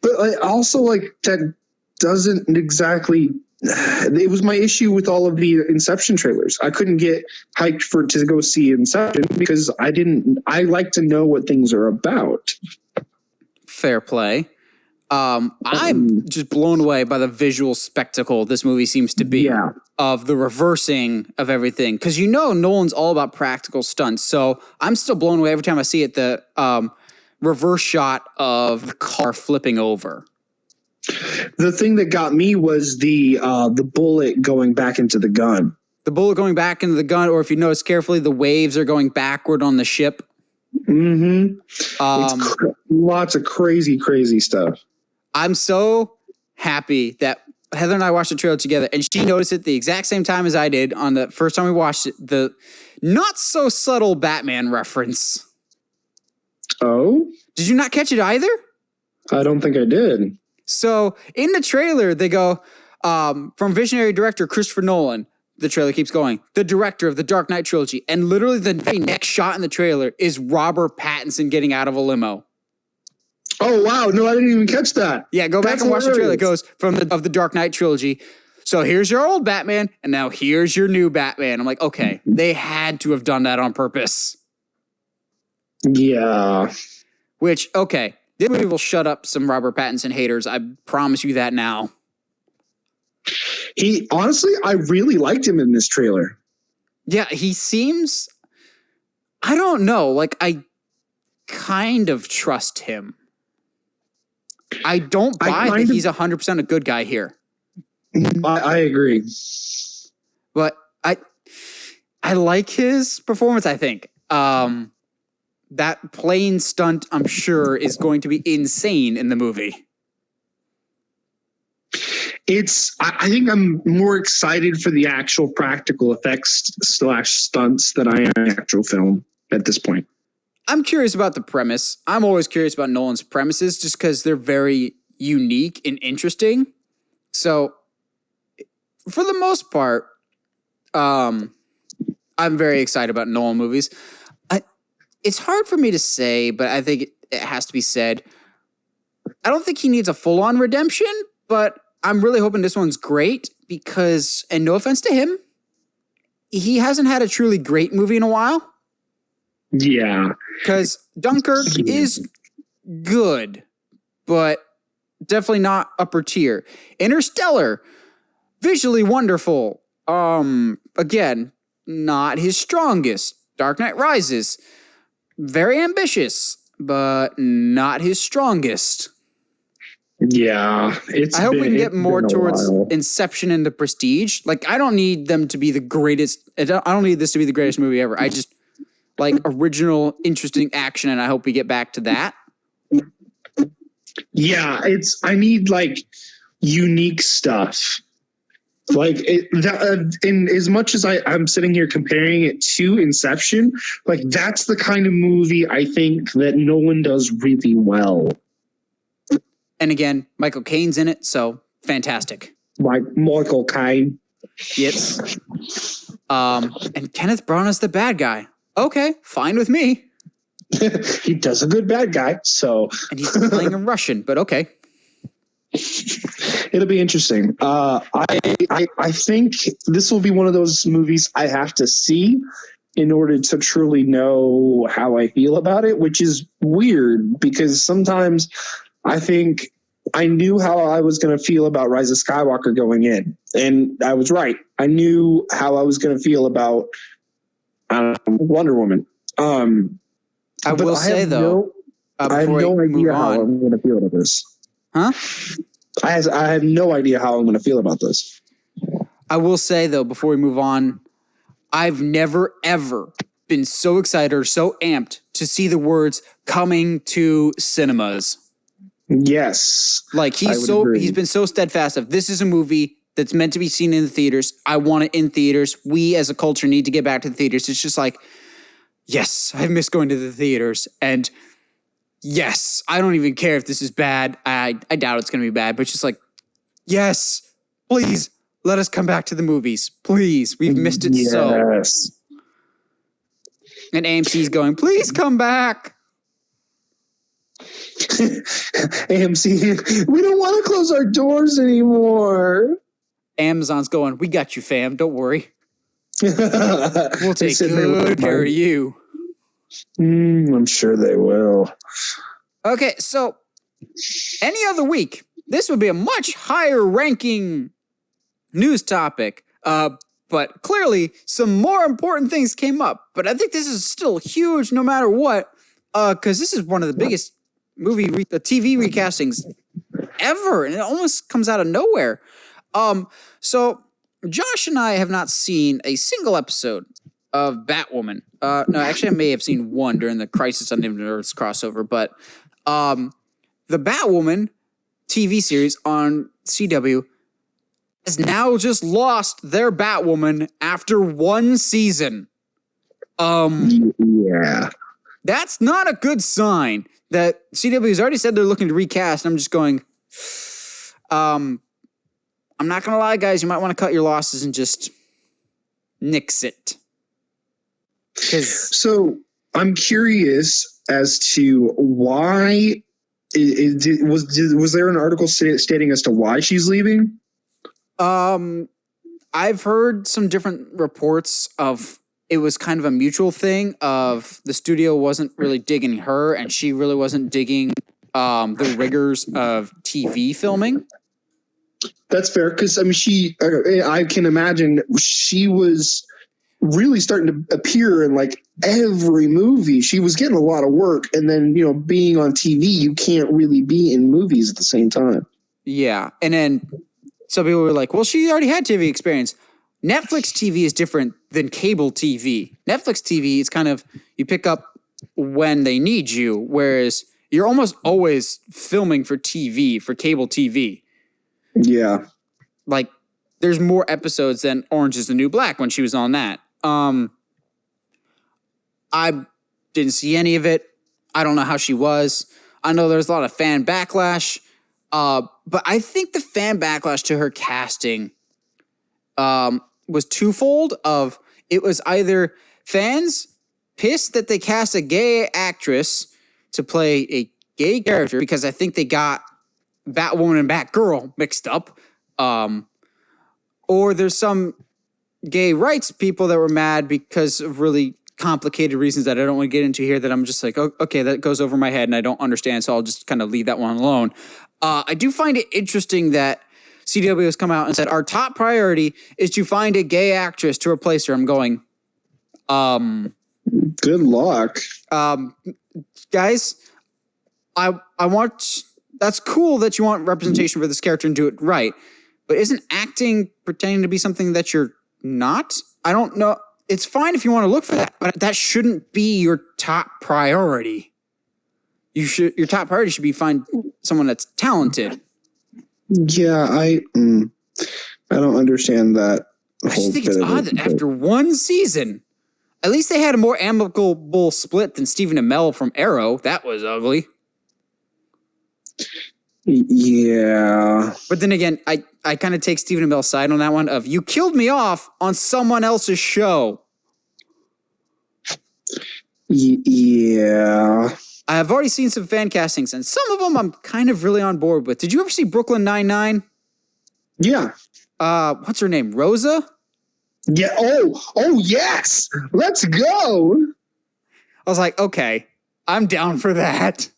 but also like that doesn't exactly. It was my issue with all of the Inception trailers. I couldn't get hyped to go see Inception because I like to know what things are about. Fair play. I'm just blown away by the visual spectacle this movie seems to be of the reversing of everything. Because Nolan's all about practical stunts. So I'm still blown away every time I see it. The reverse shot of the car flipping over. The thing that got me was the bullet going back into the gun. The bullet going back into the gun, or if you notice carefully, the waves are going backward on the ship. Mm-hmm. It's lots of crazy stuff. I'm so happy that Heather and I watched the trailer together, and she noticed it the exact same time as I did on the first time we watched it. The not so subtle Batman reference. Oh? Did you not catch it either? I don't think I did. So in the trailer, they go from visionary director Christopher Nolan. The trailer keeps going. The director of the Dark Knight trilogy. And literally the very next shot in the trailer is Robert Pattinson getting out of a limo. Oh, wow. No, I didn't even catch that. Yeah, go back and watch the trailer. It goes from the Dark Knight trilogy. So here's your old Batman, and now here's your new Batman. I'm like, okay, they had to have done that on purpose. Yeah. Which, okay, this movie will shut up some Robert Pattinson haters. I promise you that now. Honestly, I really liked him in this trailer. Yeah, he seems, I don't know, like I kind of trust him. I don't buy that he's 100% a good guy here. I agree. But I like his performance, I think. That plane stunt, I'm sure, is going to be insane in the movie. I think I'm more excited for the actual practical effects / stunts than I am the actual film at this point. I'm curious about the premise. I'm always curious about Nolan's premises just because they're very unique and interesting. So, for the most part, I'm very excited about Nolan movies. It's hard for me to say, but I think it has to be said. I don't think he needs a full-on redemption, but I'm really hoping this one's great because, and no offense to him, he hasn't had a truly great movie in a while. Yeah. Because Dunkirk is good, but definitely not upper tier. Interstellar, visually wonderful. Again, not his strongest. Dark Knight Rises, very ambitious, but not his strongest. Yeah, I hope we can get more towards Inception and The Prestige. Like, I don't need them to be the greatest. I don't need this to be the greatest movie ever. I just like original, interesting action, and I hope we get back to that. Yeah, I need like unique stuff. Like in as much as I'm sitting here comparing it to Inception, like that's the kind of movie I think that Nolan does really well. And again, Michael Caine's in it, so fantastic. Like Michael Caine. Yes. And Kenneth Branagh is the bad guy. Okay, fine with me. He does a good bad guy, so. And he's playing a Russian, but okay. It'll be interesting. I think this will be one of those movies I have to see in order to truly know how I feel about it, which is weird because sometimes I think I knew how I was going to feel about Rise of Skywalker going in, and I was right. I knew how I was going to feel about Wonder Woman. I will say, though, I have no idea how I'm going to feel about this. Huh? I have no idea how I'm going to feel about this. I will say, though, before we move on, I've never, ever been so excited or so amped to see the words coming to cinemas. Yes. Like, he's been so steadfast of this is a movie that's meant to be seen in the theaters. I want it in theaters. We as a culture need to get back to the theaters. It's just like, yes, I've missed going to the theaters. And yes, I don't even care if this is bad. I doubt it's going to be bad, but it's just like, yes, please let us come back to the movies. Please. We've missed it so. And AMC's going, please come back. AMC, we don't want to close our doors anymore. Amazon's going, we got you, fam. Don't worry. We'll take good care of you. I'm sure they will. Okay, so any other week, this would be a much higher ranking news topic. But clearly, some more important things came up. But I think this is still huge no matter what, because this is one of the biggest the TV recastings ever, and it almost comes out of nowhere. So Josh and I have not seen a single episode of Batwoman. No, actually, I may have seen one during the Crisis on Infinite Earths crossover, but the Batwoman TV series on CW has now just lost their Batwoman after one season. Yeah. That's not a good sign. That CW has already said they're looking to recast, and I'm just going, I'm not going to lie, guys, you might want to cut your losses and just nix it. So I'm curious as to why was there an article stating as to why she's leaving? I've heard some different reports of it was kind of a mutual thing of the studio wasn't really digging her and she really wasn't digging the rigors of TV filming. That's fair because I can imagine she was really starting to appear in like every movie. She was getting a lot of work, and then being on TV, you can't really be in movies at the same time. Yeah, and then some people were like, "Well, she already had TV experience." Netflix TV is different than cable TV. Netflix TV is kind of you pick up when they need you, whereas you're almost always filming for TV, for cable TV. Yeah. like there's more episodes than Orange is the New Black when she was on that. I didn't see any of it. I don't know how she was. I know there's a lot of fan backlash, but I think the fan backlash to her casting was twofold. Of it was either fans pissed that they cast a gay actress to play a gay character because I think they got Batwoman and Batgirl mixed up, or there's some gay rights people that were mad because of really complicated reasons that I don't want to get into here that I'm just like, oh, okay, that goes over my head and I don't understand, so I'll just kind of leave that one alone. I do find it interesting that CW has come out and said our top priority is to find a gay actress to replace her. I'm going, good luck. Guys, I want, that's cool that you want representation for this character and do it right, but isn't acting pretending to be something that you're not? I don't know. It's fine if you want to look for that, but that shouldn't be your top priority. Your top priority should be find someone that's talented. Yeah, I don't understand that. I just think it's odd that after one season, at least they had a more amicable split than Stephen Amell from Arrow. That was ugly. Yeah. But then again, I kind of take Stephen Amell's side on that one of you killed me off on someone else's show. Yeah. I have already seen some fan castings, and some of them I'm kind of really on board with. Did you ever see Brooklyn Nine-Nine? Yeah. What's her name? Rosa? Yeah. Oh, yes. Let's go. I was like, okay, I'm down for that.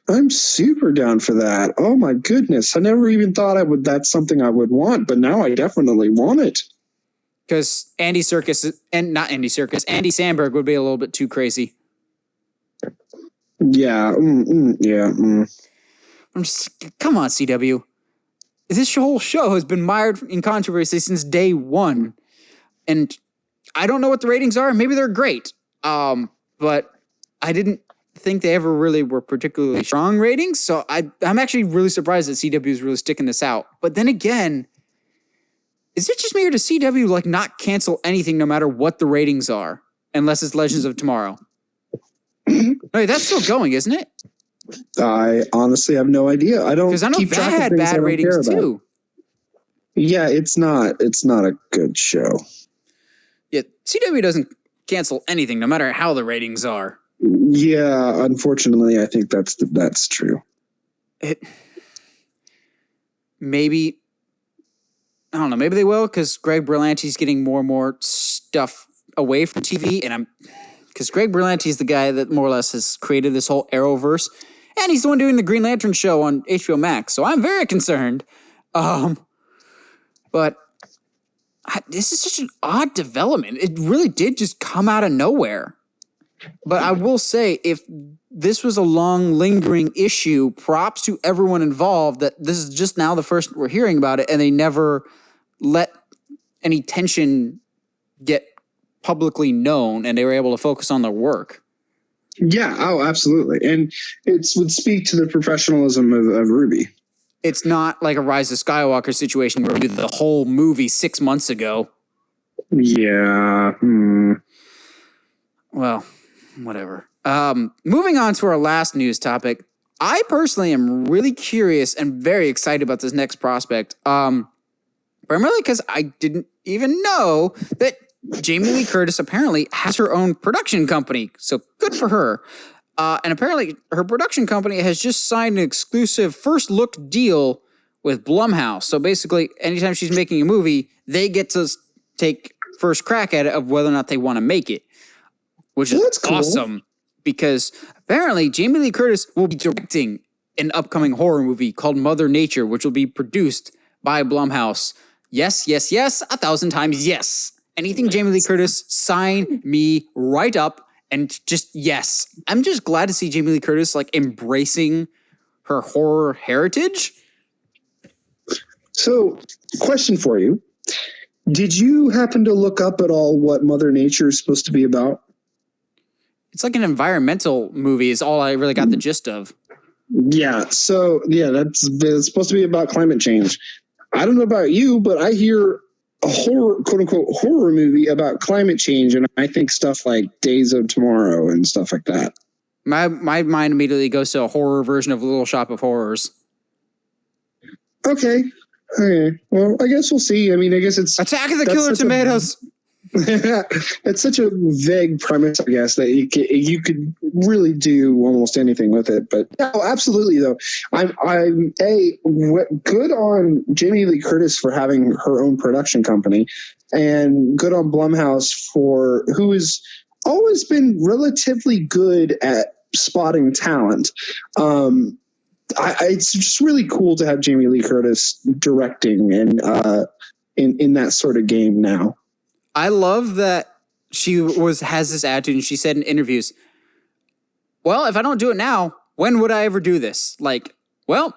I'm super down for that. Oh my goodness. I never even thought that's something I would want, but now I definitely want it. Because Andy Samberg would be a little bit too crazy. Yeah. Yeah. I'm just, come on, CW. This whole show has been mired in controversy since day one. And I don't know what the ratings are. Maybe they're great. But I didn't think they ever really were particularly strong ratings. So I'm actually really surprised that CW is really sticking this out. But then again, is it just me or does CW like not cancel anything no matter what the ratings are? Unless it's Legends of Tomorrow. Wait, that's still going, isn't it? I honestly have no idea. I don't because I know keep that track of had things bad ratings too. Yeah, it's not a good show. Yeah, CW doesn't cancel anything no matter how the ratings are. Yeah, unfortunately, I think that's true. Maybe I don't know. Maybe they will because Greg Berlanti's getting more and more stuff away from TV, and because Greg Berlanti is the guy that more or less has created this whole Arrowverse, and he's the one doing the Green Lantern show on HBO Max. So I'm very concerned. But this is such an odd development. It really did just come out of nowhere. But I will say, if this was a long, lingering issue, props to everyone involved that this is just now the first we're hearing about it, and they never let any tension get publicly known, and they were able to focus on their work. Yeah, oh, absolutely. And it would speak to the professionalism of Ruby. It's not like a Rise of Skywalker situation where we did the whole movie 6 months ago. Yeah. Well, whatever. Moving on to our last news topic. I personally am really curious and very excited about this next prospect. Primarily because I didn't even know that Jamie Lee Curtis apparently has her own production company. So good for her. And apparently her production company has just signed an exclusive first look deal with Blumhouse. So basically, anytime she's making a movie, they get to take first crack at it of whether or not they want to make it, which is awesome because apparently Jamie Lee Curtis will be directing an upcoming horror movie called Mother Nature, which will be produced by Blumhouse. Yes, yes, yes, 1,000 times yes. Anything Jamie Lee Curtis, sign me right up. And just, yes, I'm just glad to see Jamie Lee Curtis like embracing her horror heritage. So, question for you. Did you happen to look up at all what Mother Nature is supposed to be about? It's like an environmental movie is all I really got the gist of. Yeah. So, yeah, it's supposed to be about climate change. I don't know about you, but I hear a horror, quote unquote, horror movie about climate change, and I think stuff like Days of Tomorrow and stuff like that. My mind immediately goes to a horror version of Little Shop of Horrors. Okay. Well, I guess we'll see. I mean, I guess it's Attack of the Killer Tomatoes. It's such a vague premise, I guess, that you could really do almost anything with it. But no, absolutely though. I'm good on Jamie Lee Curtis for having her own production company, and good on Blumhouse who has always been relatively good at spotting talent. It's just really cool to have Jamie Lee Curtis directing and in that sort of game now. I love that she has this attitude, and she said in interviews, well, if I don't do it now, when would I ever do this? Like, well,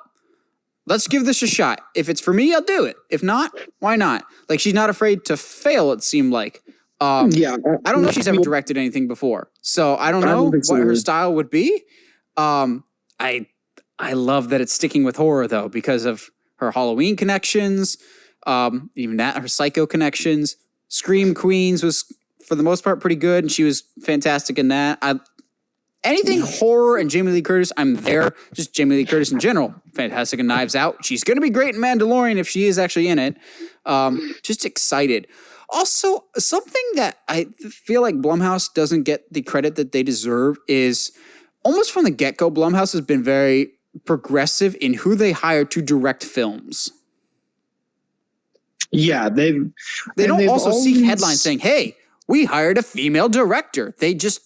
let's give this a shot. If it's for me, I'll do it. If not, why not? Like, she's not afraid to fail, it seemed like. Yeah. I don't know if she's ever directed anything before, so I don't know what her style would be. I love that it's sticking with horror, though, because of her Halloween connections, even that, her Psycho connections. Scream Queens was, for the most part, pretty good, and she was fantastic in that. Anything horror and Jamie Lee Curtis, I'm there. Just Jamie Lee Curtis in general, fantastic in Knives Out. She's going to be great in Mandalorian if she is actually in it. Just excited. Also, something that I feel like Blumhouse doesn't get the credit that they deserve is almost from the get-go, Blumhouse has been very progressive in who they hire to direct films. Yeah, they don't also seek headlines saying, hey, we hired a female director. They just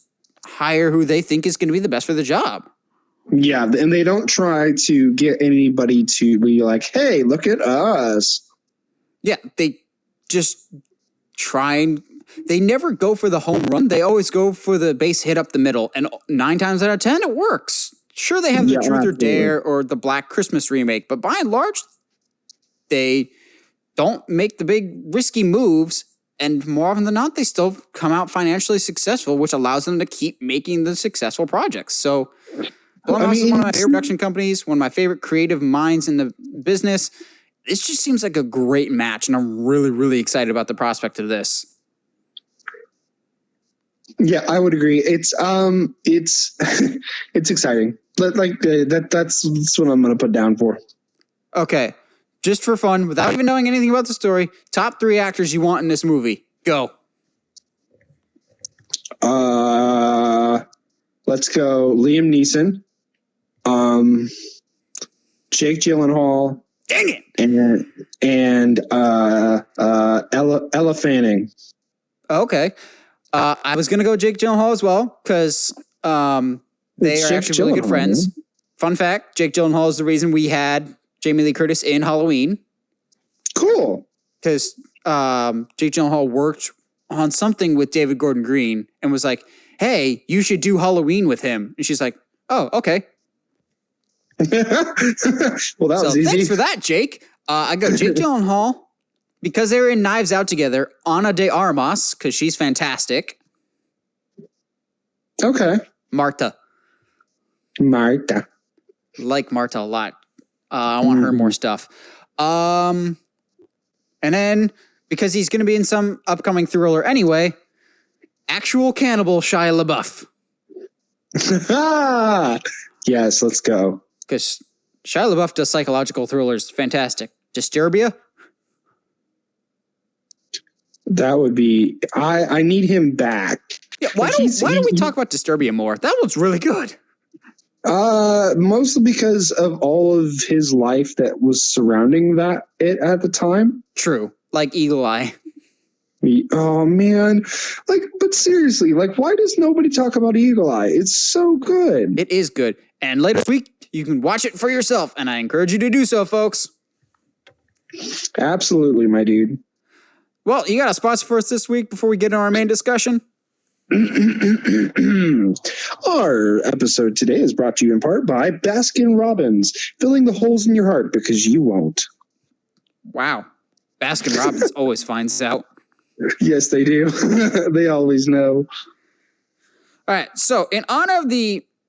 hire who they think is going to be the best for the job. Yeah, and they don't try to get anybody to be like, hey, look at us. Yeah, they just they never go for the home run. They always go for the base hit up the middle. And 9 times out of 10, it works. Sure, they have the Truth or Dare or the Black Christmas remake, but by and large, they don't make the big risky moves, and more often than not, they still come out financially successful, which allows them to keep making the successful projects. So Blumhouse is one of my favorite production companies, one of my favorite creative minds in the business. This just seems like a great match, and I'm really, really excited about the prospect of this. Yeah, I would agree. It's it's exciting. That's what I'm going to put down for. Okay. Just for fun, without even knowing anything about the story, top 3 actors you want in this movie. Go. Let's go Liam Neeson, Jake Gyllenhaal. Dang it! And Ella Fanning. Okay. I was going to go Jake Gyllenhaal as well, because they are actually really good friends. Man. Fun fact, Jake Gyllenhaal is the reason we had Jamie Lee Curtis in Halloween. Cool. Because Jake Gyllenhaal worked on something with David Gordon Green and was like, hey, you should do Halloween with him. And she's like, oh, okay. Well, that was easy. Thanks for that, Jake. I go Jake Gyllenhaal, because they were in Knives Out together, Ana de Armas, because she's fantastic. Okay. Marta. Like Marta a lot. I want her more stuff. And then, because he's going to be in some upcoming thriller anyway, actual cannibal Shia LaBeouf. Yes, let's go. Because Shia LaBeouf does psychological thrillers. Fantastic. Disturbia? That would be... I need him back. Yeah, why don't we talk about Disturbia more? That one's really good. Mostly because of all of his life that was surrounding it at the time. True. Like Eagle Eye. Oh man. But seriously, why does nobody talk about Eagle Eye? It's so good. It is good. And later this week, you can watch it for yourself, and I encourage you to do so, folks. Absolutely, my dude. Well, you got a sponsor for us this week before we get into our main discussion? Our episode today is brought to you in part by Baskin Robbins, filling the holes in your heart because you won't. Wow. Baskin Robbins always finds out. Yes, they do. They always know. All right. So in honor of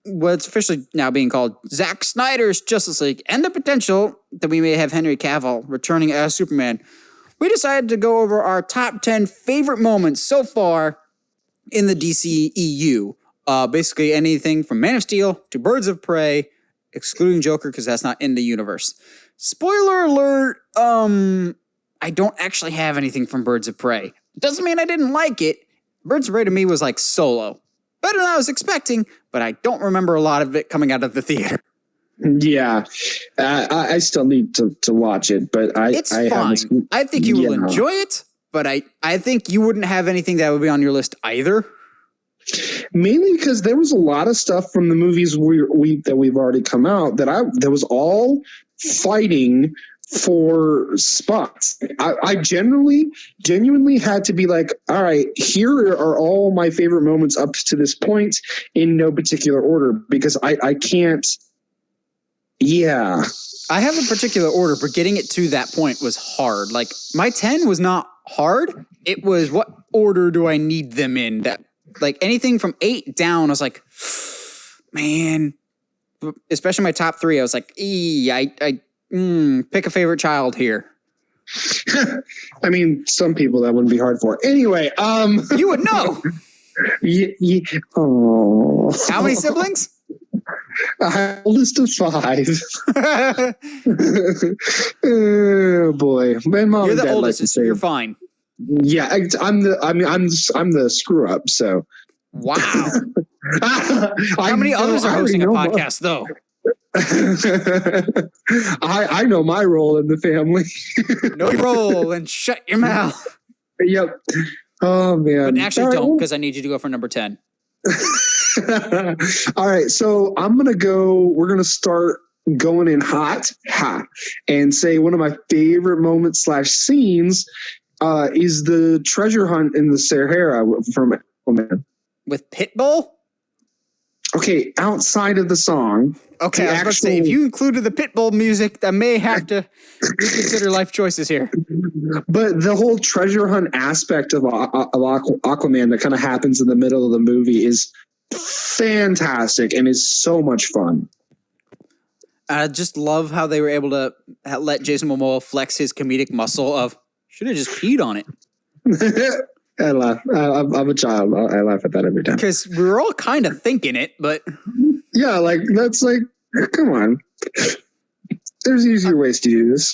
what's officially now being called Zack Snyder's Justice League and the potential that we may have Henry Cavill returning as Superman, we decided to go over our top 10 favorite moments so far in the DCEU. Basically anything from Man of Steel to Birds of Prey, excluding Joker because that's not in the universe. Spoiler alert, I don't actually have anything from Birds of Prey. Doesn't mean I didn't like it. Birds of Prey to me was like Solo. Better than I was expecting, but I don't remember a lot of it coming out of the theater. Yeah, I still need to watch it, but it's fine. I think you will enjoy it, but I think you wouldn't have anything that would be on your list either. Mainly because there was a lot of stuff from the movies that we've already come out that was all fighting for spots. I genuinely had to be like, all right, here are all my favorite moments up to this point in no particular order, because I can't. Yeah. I have a particular order, but getting it to that point was hard. Like, my 10 was not hard. It was, what order do I need them in? That, like, anything from 8 down, I was like, man. Especially my top 3, I was like, pick a favorite child here. I mean, some people that wouldn't be hard for. Anyway, you would know. How many siblings? Oldest of 5. Oh boy, man, mom. You're the oldest, so you're fine. Yeah, I'm the screw up. So wow. How many others are hosting a podcast though? I know my role in the family. Know your role and shut your mouth. Yep. Oh man. But actually don't, because I need you to go for number 10. All right, so we're gonna start going in hot and say one of my favorite moments / scenes is the treasure hunt in the Sahara from Batwoman. With Pitbull? Okay, outside of the song. Okay, I was about to say, if you included the Pitbull music, I may have to reconsider life choices here. But the whole treasure hunt aspect of Aquaman that kind of happens in the middle of the movie is fantastic and is so much fun. I just love how they were able to let Jason Momoa flex his comedic muscle of, should have just peed on it. I laugh. I'm a child. I laugh at that every time. Because we were all kind of thinking it, but... Yeah, like, that's like, come on. There's easier ways to do this.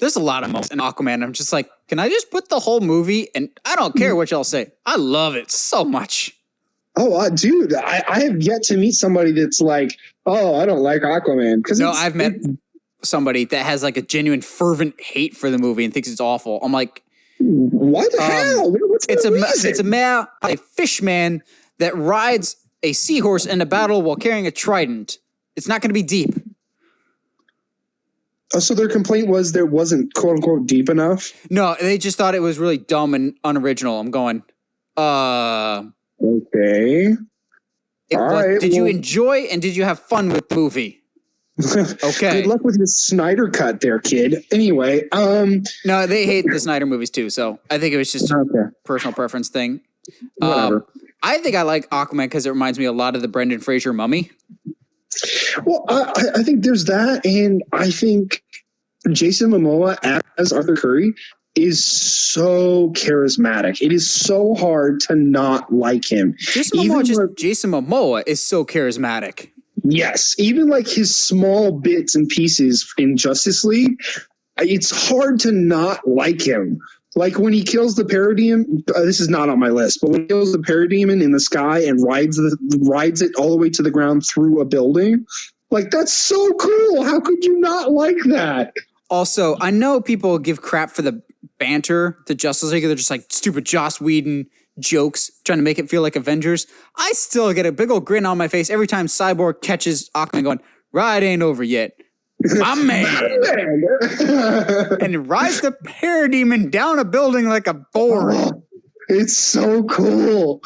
There's a lot of moments in Aquaman. I'm just like, can I just put the whole movie, and I don't care what y'all say. I love it so much. Oh, dude, I have yet to meet somebody that's like, oh, I don't like Aquaman. No, I've met somebody that has like a genuine fervent hate for the movie and thinks it's awful. I'm like, what the hell? It's a fish man that rides a seahorse in a battle while carrying a trident. It's not going to be deep. Oh, so their complaint was there wasn't quote unquote deep enough? No, they just thought it was really dumb and unoriginal. I'm going, okay. Did you enjoy and did you have fun with the movie? Okay. Good luck with your Snyder cut there, kid. Anyway, no, they hate the Snyder movies too, so I think it was just a personal preference thing. Whatever. I think I like Aquaman because it reminds me a lot of the Brendan Fraser Mummy. Well, I think there's that, and I think Jason Momoa as Arthur Curry is so charismatic. It is so hard to not like him. Jason Momoa is so charismatic. Yes, even like his small bits and pieces in Justice League, it's hard to not like him. Like when he kills the parademon, this is not on my list, but when he kills the parademon in the sky and rides it all the way to the ground through a building, like that's so cool. How could you not like that? Also, I know people give crap for the banter to Justice League. They're just like stupid Joss Whedon jokes trying to make it feel like Avengers. I still get a big old grin on my face every time Cyborg catches Aquaman going, ride ain't over yet. My man. And rides the parademon down a building like a board. Oh, it's so cool.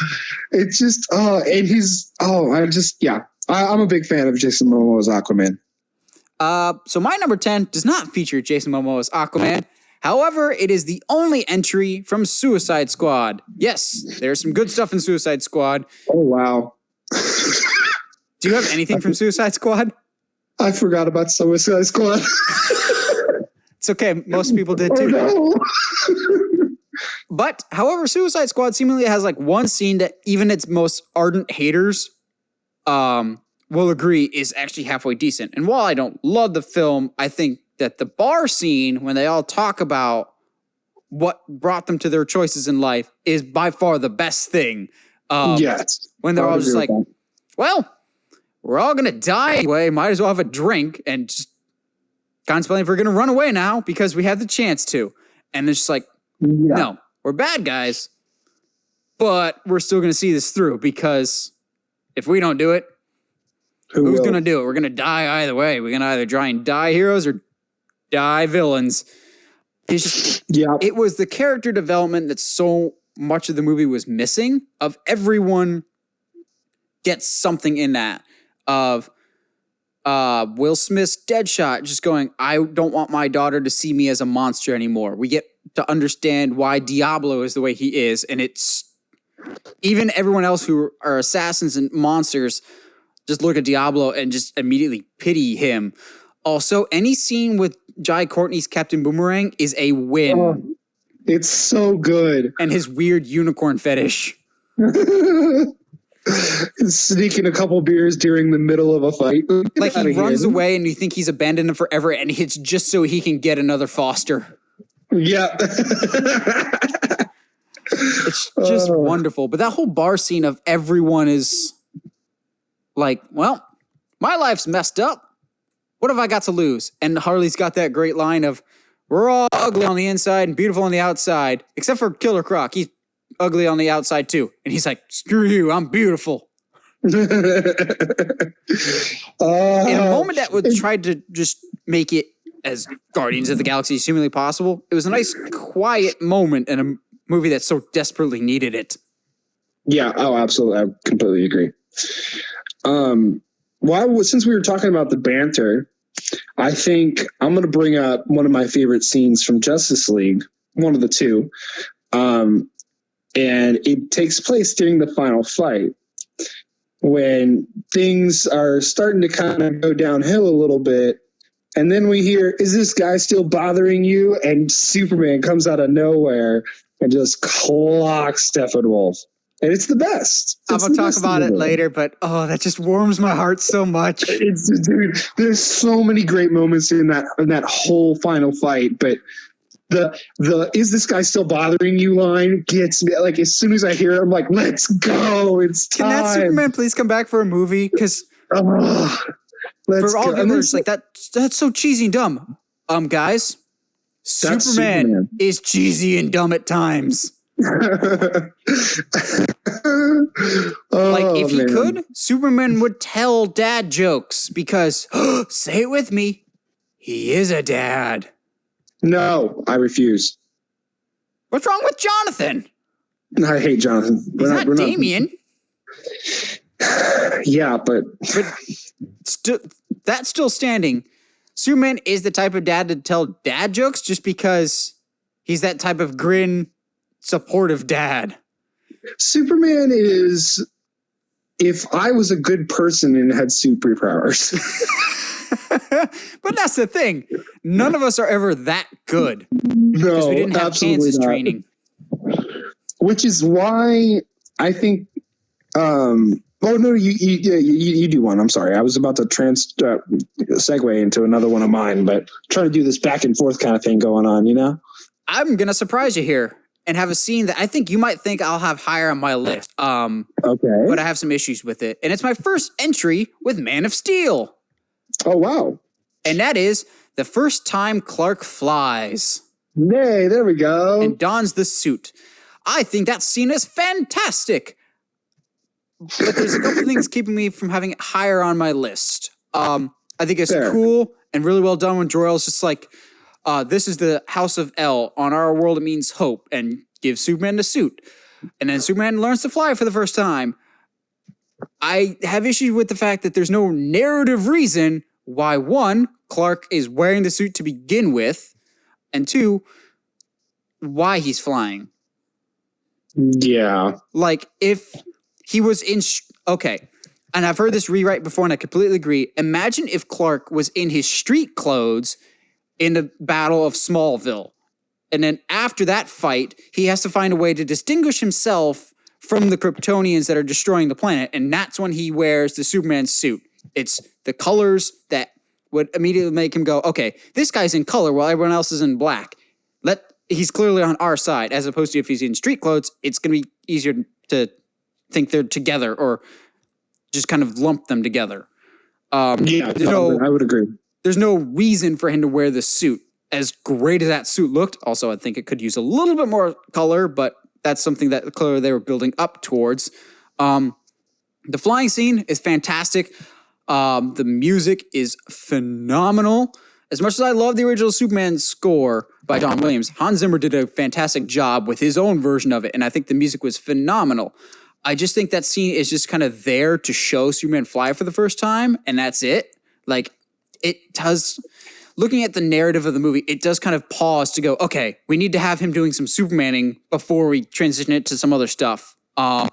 It's just, I'm a big fan of Jason Momoa's Aquaman. So my number 10 does not feature Jason Momoa's Aquaman. However, it is the only entry from Suicide Squad. Yes, there's some good stuff in Suicide Squad. Oh, wow. Do you have anything from Suicide Squad? I forgot about Suicide Squad. It's okay. Most people did too. Oh, no. But, however, Suicide Squad seemingly has like one scene that even its most ardent haters will agree is actually halfway decent. And while I don't love the film, I think that the bar scene, when they all talk about what brought them to their choices in life, is by far the best thing. Yes. When they're all just like, well, we're all going to die anyway. Might as well have a drink and just contemplating if we're going to run away now because we have the chance to. And it's just like, no, we're bad guys, but we're still going to see this through because if we don't do it, who's going to do it? We're going to die either way. We're going to either try and die heroes or die villains. It's just, it was the character development that so much of the movie was missing. Of everyone gets something in that. Of Will Smith's Deadshot just going, I don't want my daughter to see me as a monster anymore. We get to understand why Diablo is the way he is. And it's even everyone else who are assassins and monsters just look at Diablo and just immediately pity him. Also, any scene with Jai Courtney's Captain Boomerang is a win. Oh, it's so good. And his weird unicorn fetish. Sneaking a couple beers during the middle of a fight. Like he runs away and you think he's abandoned him forever and it's just so he can get another foster. Yeah. It's just wonderful. But that whole bar scene of everyone is like, well, my life's messed up. What have I got to lose? And Harley's got that great line of, we're all ugly on the inside and beautiful on the outside, except for Killer Croc. He's ugly on the outside too. And he's like, screw you, I'm beautiful. In a moment that would try to just make it as Guardians of the Galaxy as humanly possible, it was a nice, quiet moment in a movie that so desperately needed it. Yeah, oh, absolutely. I completely agree. Since we were talking about the banter, I think I'm going to bring up one of my favorite scenes from Justice League, one of the two. And it takes place during the final fight when things are starting to kind of go downhill a little bit. And then we hear, is this guy still bothering you? And Superman comes out of nowhere and just clocks Steppenwolf. And it's the best. I'm going to talk about it later, but that just warms my heart so much. Dude, there's so many great moments in that whole final fight, but the is this guy still bothering you line gets me. Like as soon as I hear it, I'm like, let's go. It's time. Can that Superman please come back for a movie? Because for all viewers, like that's so cheesy and dumb. Guys, Superman is cheesy and dumb at times. Like if he could, Superman would tell dad jokes because say it with me, he is a dad. No, I refuse. What's wrong with Jonathan? I hate Jonathan. He's not Damien. Yeah, but that's still standing. Superman is the type of dad to tell dad jokes just because he's that type of grin, supportive dad. Superman is, if I was a good person and had superpowers. But that's the thing. None of us are ever that good. No, because we didn't have Kansas training. Which is why I think. Oh no, you do one. I'm sorry, I was about to segue into another one of mine, but trying to do this back and forth kind of thing going on. You know, I'm gonna surprise you here and have a scene that I think you might think I'll have higher on my list. Okay, but I have some issues with it, and it's my first entry with Man of Steel. Oh, wow. And that is the first time Clark flies. Hey, there we go. And dons the suit. I think that scene is fantastic. But there's a couple things keeping me from having it higher on my list. I think it's cool and really well done when Jor-El's just like, this is the House of El. On our world, it means hope. And gives Superman the suit. And then Superman learns to fly for the first time. I have issues with the fact that there's no narrative reason why, one, Clark is wearing the suit to begin with, and two, why he's flying. Yeah. Like, if he was in... Okay, and I've heard this rewrite before, and I completely agree. Imagine if Clark was in his street clothes in the Battle of Smallville. And then after that fight, he has to find a way to distinguish himself from the Kryptonians that are destroying the planet. And that's when he wears the Superman suit. It's the colors that would immediately make him go, okay, this guy's in color while everyone else is in black. He's clearly on our side, as opposed to if he's in street clothes, it's going to be easier to think they're together or just kind of lump them together. I would agree. There's no reason for him to wear the suit. As great as that suit looked, also I think it could use a little bit more color, but that's something that clearly they were building up towards. The flying scene is fantastic. The music is phenomenal. As much as I love the original Superman score by John Williams, Hans Zimmer did a fantastic job with his own version of it, and I think the music was phenomenal. I just think that scene is just kind of there to show Superman fly for the first time, and that's it. Like, it does... Looking at the narrative of the movie, it does kind of pause to go, okay, we need to have him doing some Supermaning before we transition it to some other stuff. Or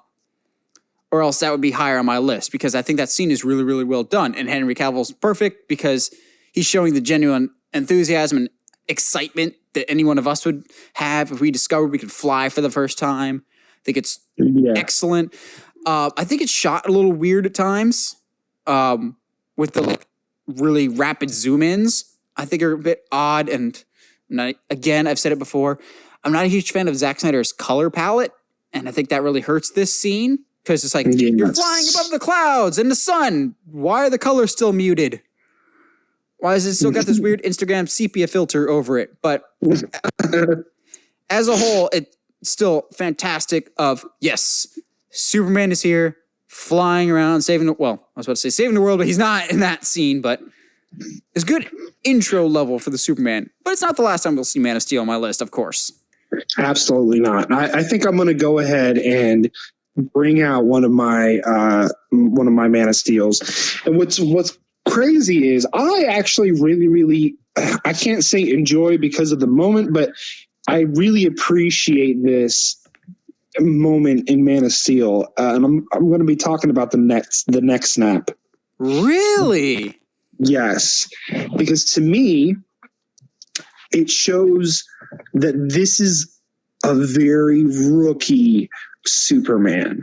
else that would be higher on my list, because I think that scene is really, really well done. And Henry Cavill's perfect because he's showing the genuine enthusiasm and excitement that any one of us would have if we discovered we could fly for the first time. I think it's excellent. I think it's shot a little weird at times with the really rapid zoom-ins. I think are a bit odd, and again, I've said it before, I'm not a huge fan of Zack Snyder's color palette, and I think that really hurts this scene, because it's like, you're flying above the clouds and the sun. Why are the colors still muted? Why has it still got this weird Instagram sepia filter over it? But as a whole, it's still fantastic yes, Superman is here, flying around, saving the world, but he's not in that scene, but it's good intro level for the Superman, but it's not the last time we'll see Man of Steel on my list, of course. Absolutely not. I think I'm going to go ahead and bring out one of my Man of Steels. And what's crazy is I actually really, I can't say enjoy because of the moment, but I really appreciate this moment in Man of Steel. And I'm going to be talking about the neck snap. Really? Yes, because to me, it shows that this is a very rookie Superman.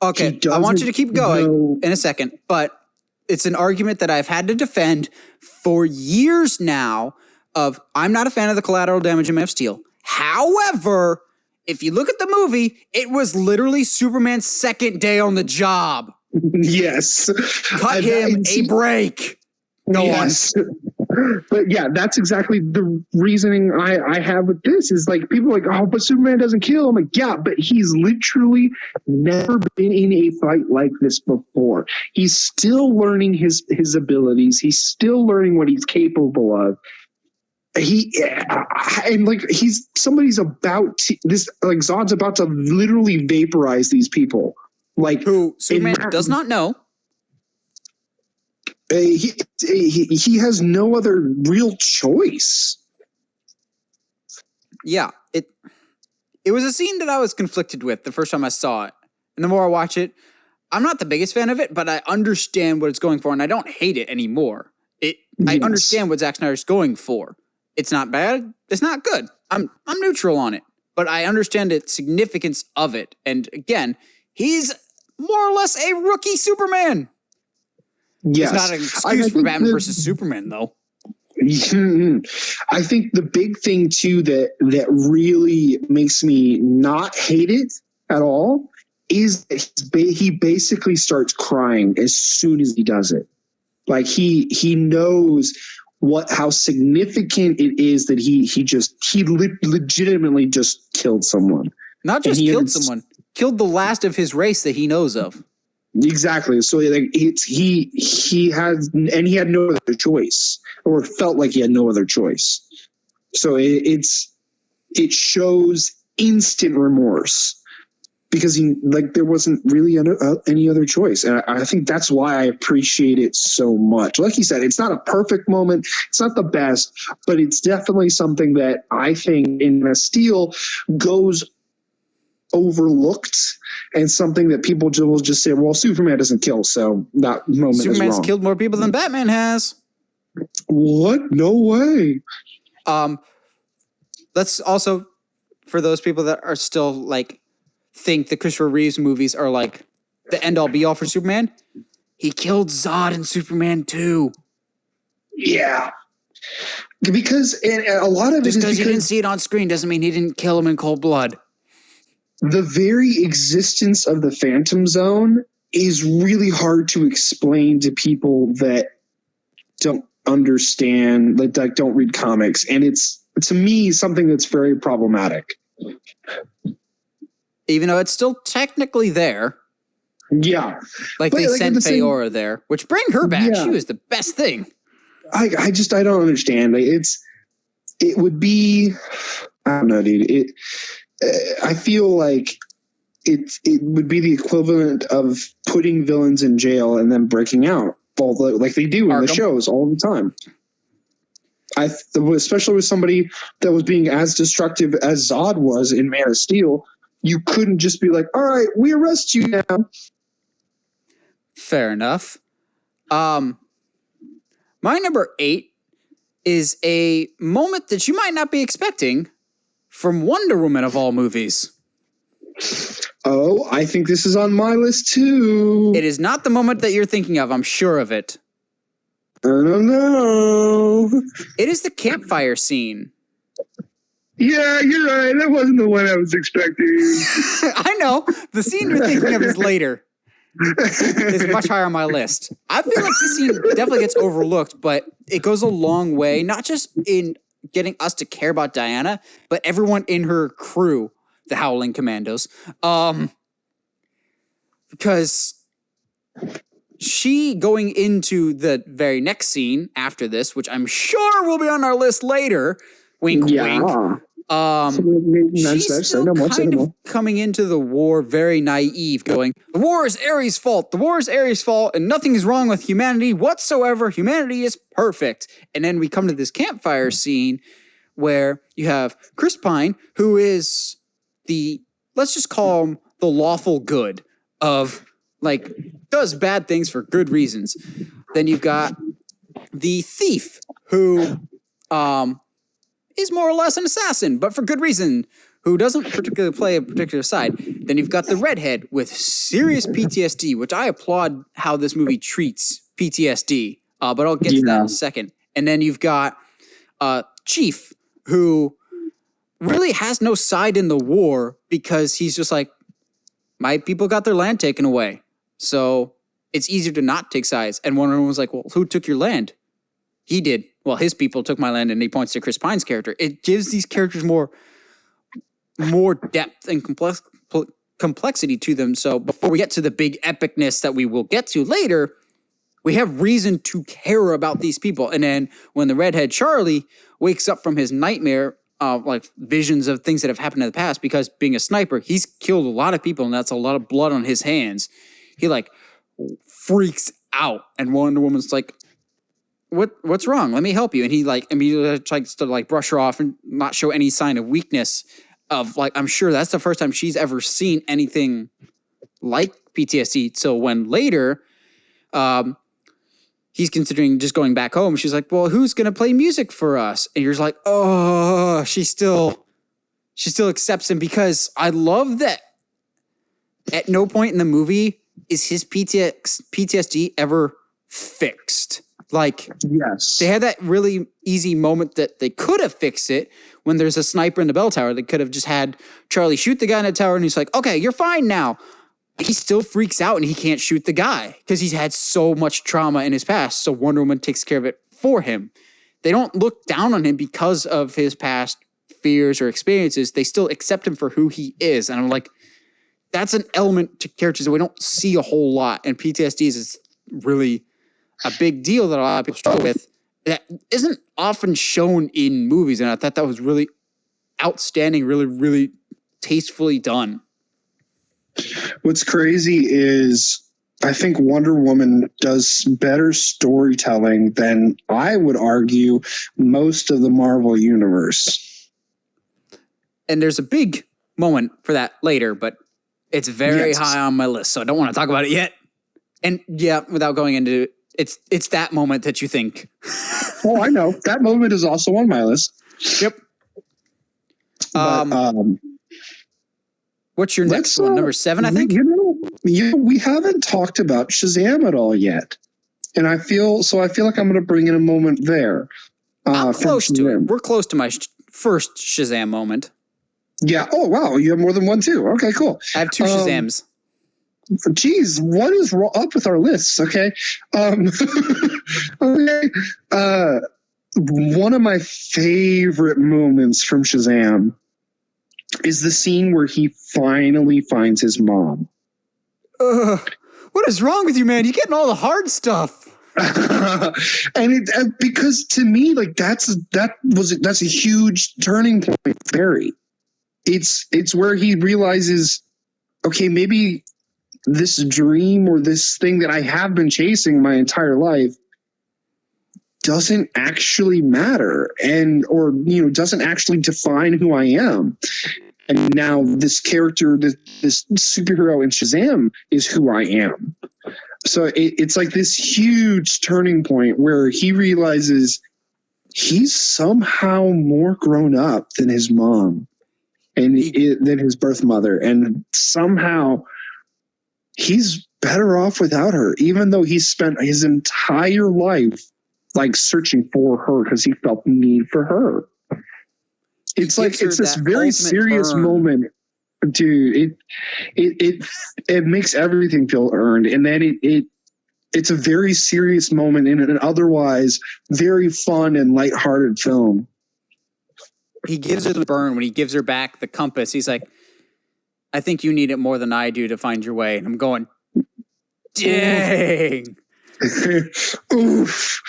Okay, I want you to keep going in a second, but it's an argument that I've had to defend for years now of I'm not a fan of the collateral damage in Man of Steel. However, if you look at the movie, it was literally Superman's second day on the job. Yes. Cut him a break. Yes. But yeah, that's exactly the reasoning I have with this is like people are like, oh, but Superman doesn't kill. I'm like, yeah, but he's literally never been in a fight like this before. He's still learning his abilities. He's still learning what he's capable of. Somebody's about to, Zod's about to literally vaporize these people. Like who Superman does not know. He has no other real choice. Yeah, it was a scene that I was conflicted with the first time I saw it. And the more I watch it, I'm not the biggest fan of it, but I understand what it's going for, and I don't hate it anymore. I understand what Zack Snyder's going for. It's not bad. It's not good. I'm neutral on it, but I understand the significance of it. And again, he's more or less a rookie Superman. Yes. It's not an excuse for Batman versus Superman, though. I think the big thing, too, that really makes me not hate it at all is that he basically starts crying as soon as he does it. Like, he knows how significant it is that he legitimately just killed someone. Not just killed someone, killed the last of his race that he knows of. Exactly. So like he had no other choice, or felt like he had no other choice. So it shows instant remorse because there wasn't really any other choice. And I think that's why I appreciate it so much. Like you said, it's not a perfect moment. It's not the best, but it's definitely something that I think in Man of Steel goes overlooked and something that people will just say, well, Superman doesn't kill, so that moment Superman's is wrong. killed more people than Batman has. What? No way. Let's also, for those people that are still like think the Christopher Reeves movies are like the end all be all for Superman, he killed Zod in Superman 2. Yeah. Because a lot of just it is because you didn't see it on screen doesn't mean he didn't kill him in cold blood. The very existence of the Phantom Zone is really hard to explain to people that don't understand, like don't read comics. And it's, to me, something that's very problematic. Even though it's still technically there. Yeah. Like they sent Feora there, which bring her back. Yeah. She was the best thing. I don't understand. It would be, I don't know, dude. I feel like it would be the equivalent of putting villains in jail and then breaking out, like they do in the shows all the time. Especially with somebody that was being as destructive as Zod was in Man of Steel, you couldn't just be like, all right, we arrest you now. Fair enough. My number 8 is a moment that you might not be expecting from Wonder Woman of all movies. Oh, I think this is on my list too. It is not the moment that you're thinking of. I'm sure of it. I don't know. It is the campfire scene. Yeah, you're right. That wasn't the one I was expecting. I know. The scene you're thinking of is later. It's much higher on my list. I feel like this scene definitely gets overlooked, but it goes a long way, not just in getting us to care about Diana, but everyone in her crew, the Howling Commandos. Because she going into the very next scene after this, which I'm sure will be on our list later, wink, wink. She's still kind of coming into the war very naive, going, the war is Ares' fault. The war is Ares' fault, and nothing is wrong with humanity whatsoever. Humanity is perfect. And then we come to this campfire scene where you have Chris Pine, who is let's just call him the lawful good of, like, does bad things for good reasons. Then you've got the thief, who is more or less an assassin, but for good reason, who doesn't particularly play a particular side. Then you've got the redhead with serious PTSD, which I applaud how this movie treats PTSD, but I'll get to that in a second. And then you've got Chief, who really has no side in the war because he's just like, my people got their land taken away, so it's easier to not take sides. And one of them was like, well, who took your land? He did. Well, his people took my land, and he points to Chris Pine's character. It gives these characters more depth and complexity to them. So before we get to the big epicness that we will get to later, we have reason to care about these people. And then when the redhead Charlie wakes up from his nightmare of like visions of things that have happened in the past, because being a sniper, he's killed a lot of people, and that's a lot of blood on his hands. He like freaks out, and Wonder Woman's like, what's wrong? Let me help you. And he like immediately tries to like brush her off and not show any sign of weakness. Of like, I'm sure that's the first time she's ever seen anything like PTSD. So when later, he's considering just going back home, she's like, well, who's going to play music for us? And you're just like, oh, she still accepts him, because I love that at no point in the movie is his PTSD ever fixed. Like, yes, they had that really easy moment that they could have fixed it when there's a sniper in the bell tower. They could have just had Charlie shoot the guy in the tower, and he's like, okay, you're fine now. He still freaks out and he can't shoot the guy because he's had so much trauma in his past. So Wonder Woman takes care of it for him. They don't look down on him because of his past fears or experiences. They still accept him for who he is. And I'm like, that's an element to characters that we don't see a whole lot. And PTSD is really a big deal that a lot of people struggle with that isn't often shown in movies. And I thought that was really outstanding, really, really tastefully done. What's crazy is I think Wonder Woman does better storytelling than, I would argue, most of the Marvel universe. And there's a big moment for that later, but it's very high on my list, so I don't want to talk about it yet. And yeah, without going into it, it's that moment that you think. Oh, I know. That moment is also on my list. Yep. But, what's your next one? Number 7, I think? We haven't talked about Shazam at all yet. And I feel like I'm going to bring in a moment there. I'm close to it. We're close to my first Shazam moment. Yeah. Oh, wow. You have more than one, too. Okay, cool. I have 2 Shazams. Geez, what is up with our lists? Okay. Okay. One of my favorite moments from Shazam is the scene where he finally finds his mom. What is wrong with you, man? You're getting all the hard stuff. And because to me, like that's a huge turning point for Barry. It's where he realizes, okay, maybe this dream or this thing that I have been chasing my entire life doesn't actually matter or doesn't actually define who I am. And now this character, this superhero in Shazam is who I am. So it's like this huge turning point where he realizes he's somehow more grown up than his mom and than his birth mother. And somehow he's better off without her, even though he spent his entire life like searching for her because he felt the need for her. It's like it's this very serious moment, dude. It makes everything feel earned, and then it's a very serious moment in an otherwise very fun and lighthearted film. He gives her the burn when he gives her back the compass. He's like, "I think you need it more than I do to find your way." And I'm going, "Dang, oof,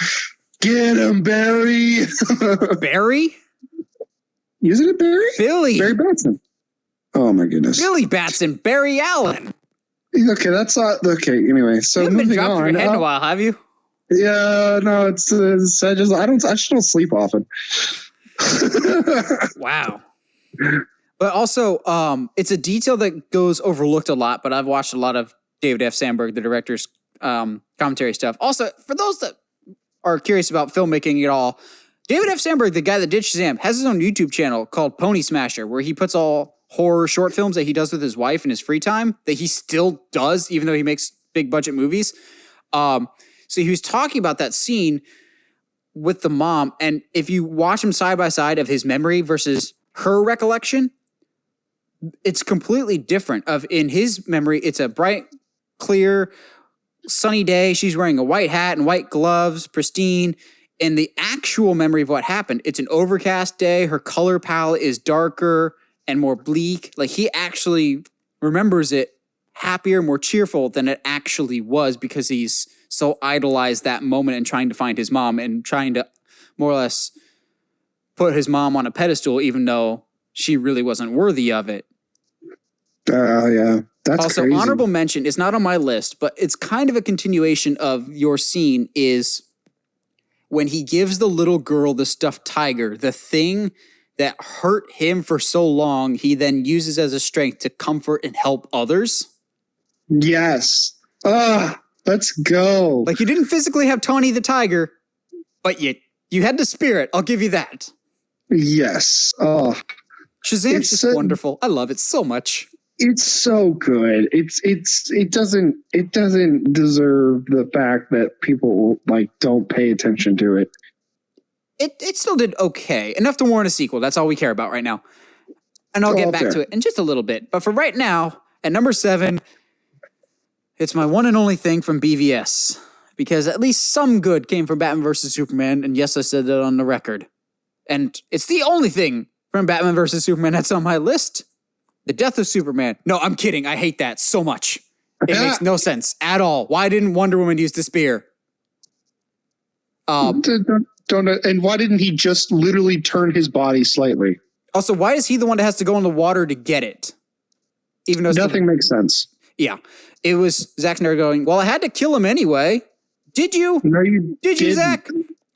get him, Barry." Barry. Isn't it Barry? Barry Batson. Oh my goodness. Billy Batson, Barry Allen. Okay, that's not okay. Anyway, so you haven't moving been dropped on. Your head in a while, have you? Yeah, no. I just don't sleep often. Wow. But also, it's a detail that goes overlooked a lot. But I've watched a lot of David F. Sandberg, the director's commentary stuff. Also, for those that are curious about filmmaking at all. David F. Sandberg, the guy that did Shazam, has his own YouTube channel called Pony Smasher, where he puts all horror short films that he does with his wife in his free time that he still does, even though he makes big budget movies. So he was talking about that scene with the mom, and if you watch him side by side of his memory versus her recollection, it's completely different. In his memory, it's a bright, clear, sunny day. She's wearing a white hat and white gloves, pristine. In the actual memory of what happened, it's an overcast day. Her color palette is darker and more bleak. Like he actually remembers it happier, more cheerful than it actually was because he's so idolized that moment and trying to find his mom and trying to more or less put his mom on a pedestal, even though she really wasn't worthy of it. Yeah. That's also crazy. Honorable mention. It's not on my list, but it's kind of a continuation of your scene is when he gives the little girl the stuffed tiger, the thing that hurt him for so long, he then uses as a strength to comfort and help others. Yes. Let's go. Like you didn't physically have Tawny the tiger, but you had the spirit. I'll give you that. Yes. Shazam's just wonderful. I love it so much. It's so good. It doesn't deserve the fact that people like don't pay attention to it. It still did okay. Enough to warrant a sequel. That's all we care about right now. And I'll get back to it in just a little bit. But for right now, at number 7, it's my one and only thing from BVS. Because at least some good came from Batman vs. Superman. And yes, I said that on the record. And it's the only thing from Batman vs. Superman that's on my list. The death of Superman. No, I'm kidding. I hate that so much. It makes no sense at all. Why didn't Wonder Woman use the spear? And why didn't he just literally turn his body slightly? Also, why is he the one that has to go in the water to get it? Even though nothing makes sense. Yeah. It was Zack Snyder going, well, I had to kill him anyway. Did you? No, you Did you, Zack?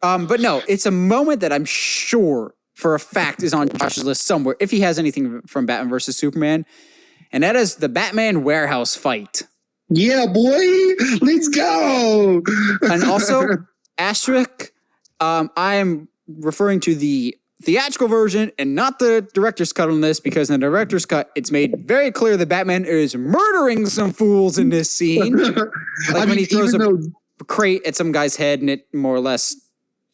But no, it's a moment that I'm sure for a fact is on Josh's list somewhere, if he has anything from Batman versus Superman, and that is the Batman warehouse fight. Yeah, boy, let's go. And also, asterisk, I am referring to the theatrical version and not the director's cut on this, because in the director's cut, it's made very clear that Batman is murdering some fools in this scene. Like when he throws a crate at some guy's head and it more or less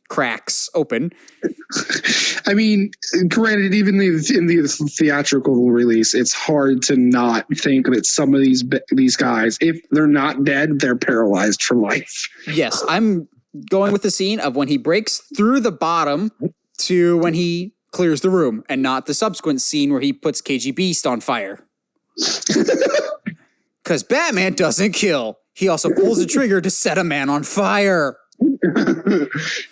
cracks open. I mean, granted, even in the theatrical release, it's hard to not think that some of these guys, if they're not dead, they're paralyzed for life. Yes, I'm going with the scene of when he breaks through the bottom to when he clears the room, and not the subsequent scene where he puts KG Beast on fire. Because Batman doesn't kill. He also pulls the trigger to set a man on fire.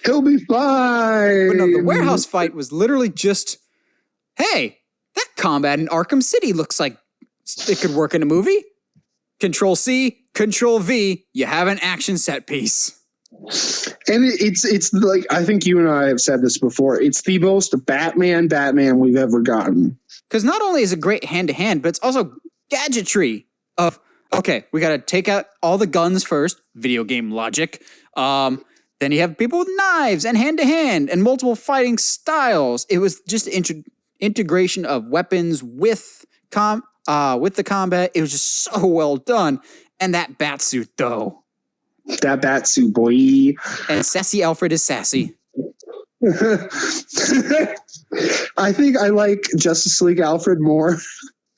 He'll be fine. But no, the warehouse fight was literally just, hey, that combat in Arkham City looks like it could work in a movie. Control C, Control V, you have an action set piece. And it's like, I think you and I have said this before, it's the most Batman we've ever gotten. Because not only is it great hand-to-hand, but it's also gadgetry of, okay, we got to take out all the guns first, video game logic. Then you have people with knives and hand-to-hand and multiple fighting styles. It was just integration of weapons with the combat. It was just so well done. And that batsuit, though. That batsuit, boy. And Sassy Alfred is sassy. I think I like Justice League Alfred more.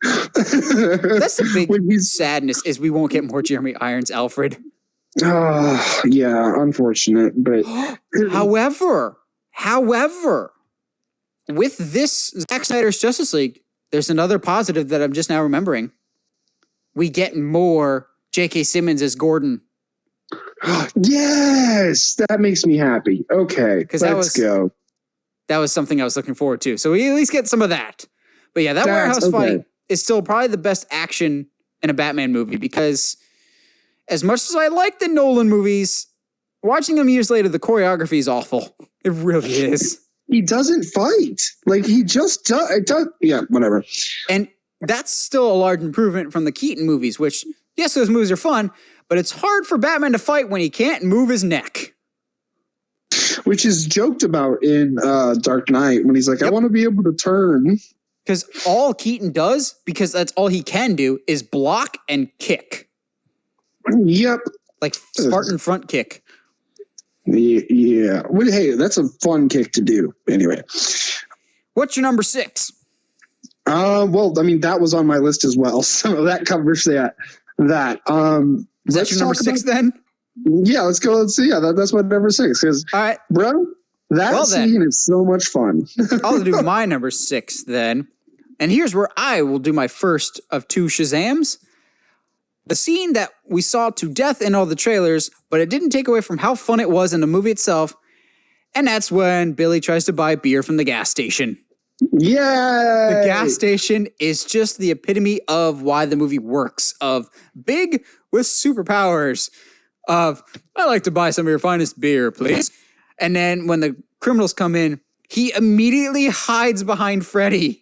That's the big sadness, is we won't get more Jeremy Irons Alfred. Oh, yeah, unfortunate. But however, with this Zack Snyder's Justice League, there's another positive that I'm just now remembering. We get more J.K. Simmons as Gordon. Yes, that makes me happy. Okay, let's go. That was something I was looking forward to. So we at least get some of that. But yeah, that warehouse fight is still probably the best action in a Batman movie, because as much as I like the Nolan movies, watching them years later, the choreography is awful. It really is. He doesn't fight. Like, he just does. Yeah, whatever. And that's still a large improvement from the Keaton movies, which, yes, those movies are fun, but it's hard for Batman to fight when he can't move his neck. Which is joked about in Dark Knight when he's like, I want to be able to turn. Because all Keaton does, because that's all he can do, is block and kick. Yep. Like Spartan front kick. Yeah. Well, hey, that's a fun kick to do. Anyway. What's your number 6? Well, I mean, that was on my list as well. So that covers that. Is that your number 6 then? Yeah, let's go. Let's see. Yeah, that's my number 6. Because, all right, bro, that scene is so much fun. I'll do my number 6 then. And here's where I will do my first of 2 Shazams. The scene that we saw to death in all the trailers, but it didn't take away from how fun it was in the movie itself. And that's when Billy tries to buy beer from the gas station. Yeah. The gas station is just the epitome of why the movie works, of big with superpowers, of, I'd like to buy some of your finest beer, please. And then when the criminals come in, he immediately hides behind Freddy.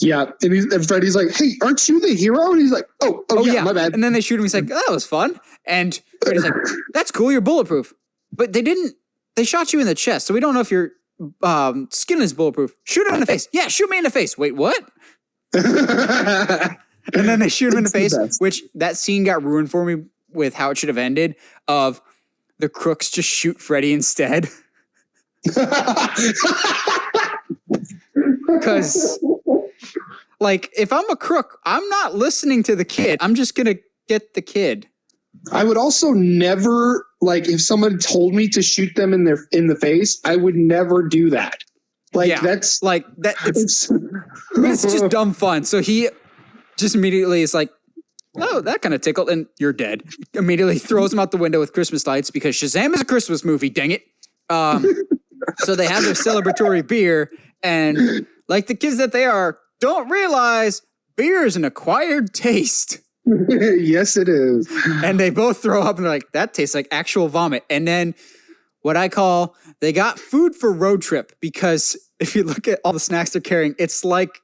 Yeah, and Freddy's like, hey, aren't you the hero? And he's like, oh yeah, my bad. And then they shoot him. He's like, oh, that was fun. And Freddy's like, that's cool, you're bulletproof. But they shot you in the chest, so we don't know if your skin is bulletproof. Shoot him in the face. Yeah, shoot me in the face. Wait, what? And then they shoot him in the face, which that scene got ruined for me with how it should have ended, of the crooks just shoot Freddy instead. Because, like, if I'm a crook, I'm not listening to the kid. I'm just going to get the kid. I would also never, like, if someone told me to shoot them in the face, I would never do that. Like, yeah, that's like that. It's just dumb fun. So he just immediately is like, oh, that kind of tickled, and you're dead. Immediately throws him out the window with Christmas lights, because Shazam is a Christmas movie, dang it. So they have their celebratory beer, and like the kids that they are, don't realize beer is an acquired taste. Yes, it is. And they both throw up and they're like, that tastes like actual vomit. And then what I call, they got food for road trip, because if you look at all the snacks they're carrying, it's like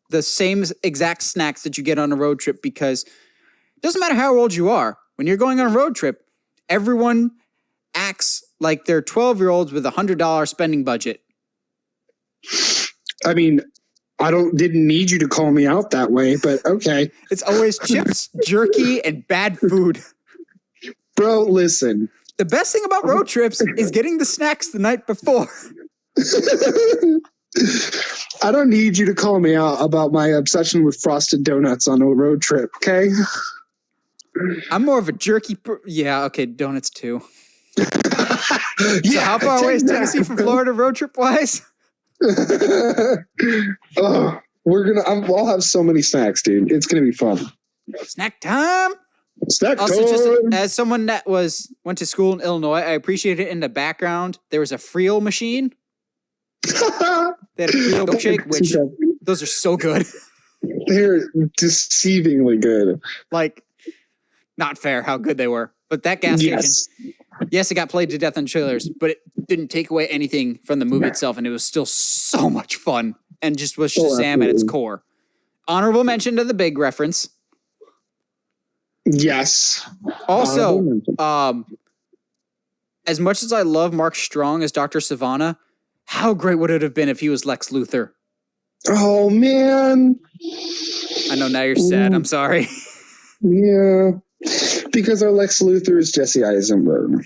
the same exact snacks that you get on a road trip, because it doesn't matter how old you are. When you're going on a road trip, everyone acts like they're 12-year-olds with a $100 spending budget. I mean, didn't need you to call me out that way, but okay. It's always chips, jerky, and bad food. Bro, listen. The best thing about road trips is getting the snacks the night before. I don't need you to call me out about my obsession with frosted donuts on a road trip, okay? I'm more of a jerky... yeah, okay, donuts too. Yeah, so how far away is Tennessee from Florida road trip-wise? Oh, I'll have so many snacks, dude. It's going to be fun. Snack time! Snack also, time! just as someone that went to school in Illinois, I appreciate it in the background. There was a Freel machine. They had a Freel milkshake, which those are so good. They're deceivingly good. Like, not fair how good they were. But that gas station, yes, it got played to death in trailers, but it didn't take away anything from the movie itself, and it was still so much fun and just was Shazam at its core. Honorable mention to the Big reference. Yes. Also, as much as I love Mark Strong as Dr. Sivana, how great would it have been if he was Lex Luthor? Oh, man. I know now you're sad. I'm sorry. Yeah. Because our Lex Luthor is Jesse Eisenberg.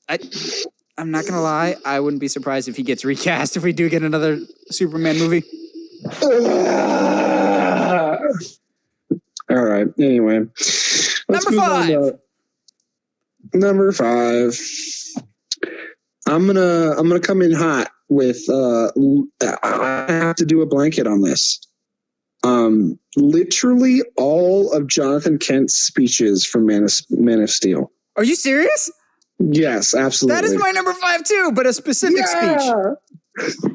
I'm not going to lie. I wouldn't be surprised if he gets recast if we do get another Superman movie. All right. Anyway. Number 5. I'm gonna come in hot with I have to do a blanket on this. Literally all of Jonathan Kent's speeches from Man of Steel. Are you serious? Yes, absolutely. That is my number 5 too, but a specific speech.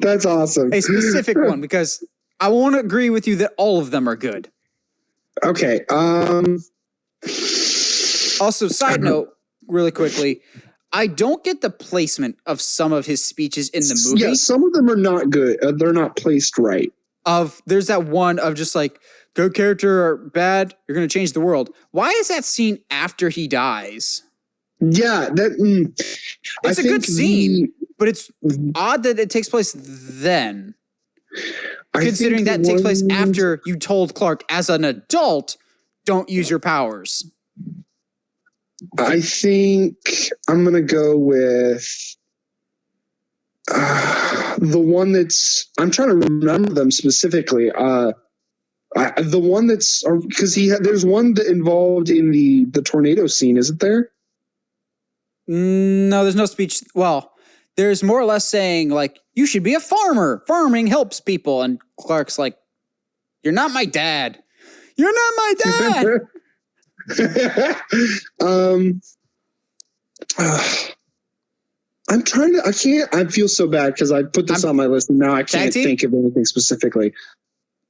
That's awesome. A specific one, because I won't agree with you that all of them are good. Okay. Also, side note, really quickly, I don't get the placement of some of his speeches in the movie. Yeah, some of them are not good. They're not placed right. There's that one of just like, good character or bad, you're going to change the world. Why is that scene after he dies? Yeah, it's a good scene, but it's odd that it takes place then. Considering that takes place after you told Clark as an adult, don't use your powers. I think I'm going to go with the one that's, I'm trying to remember them specifically. The one that's, because there's one that involved in the tornado scene, isn't there? No, there's no speech. Well, there's more or less saying like, you should be a farmer. Farming helps people. And Clark's like, you're not my dad. You're not my dad. I'm trying to, I feel so bad because I put this on my list and now I can't think of anything specifically.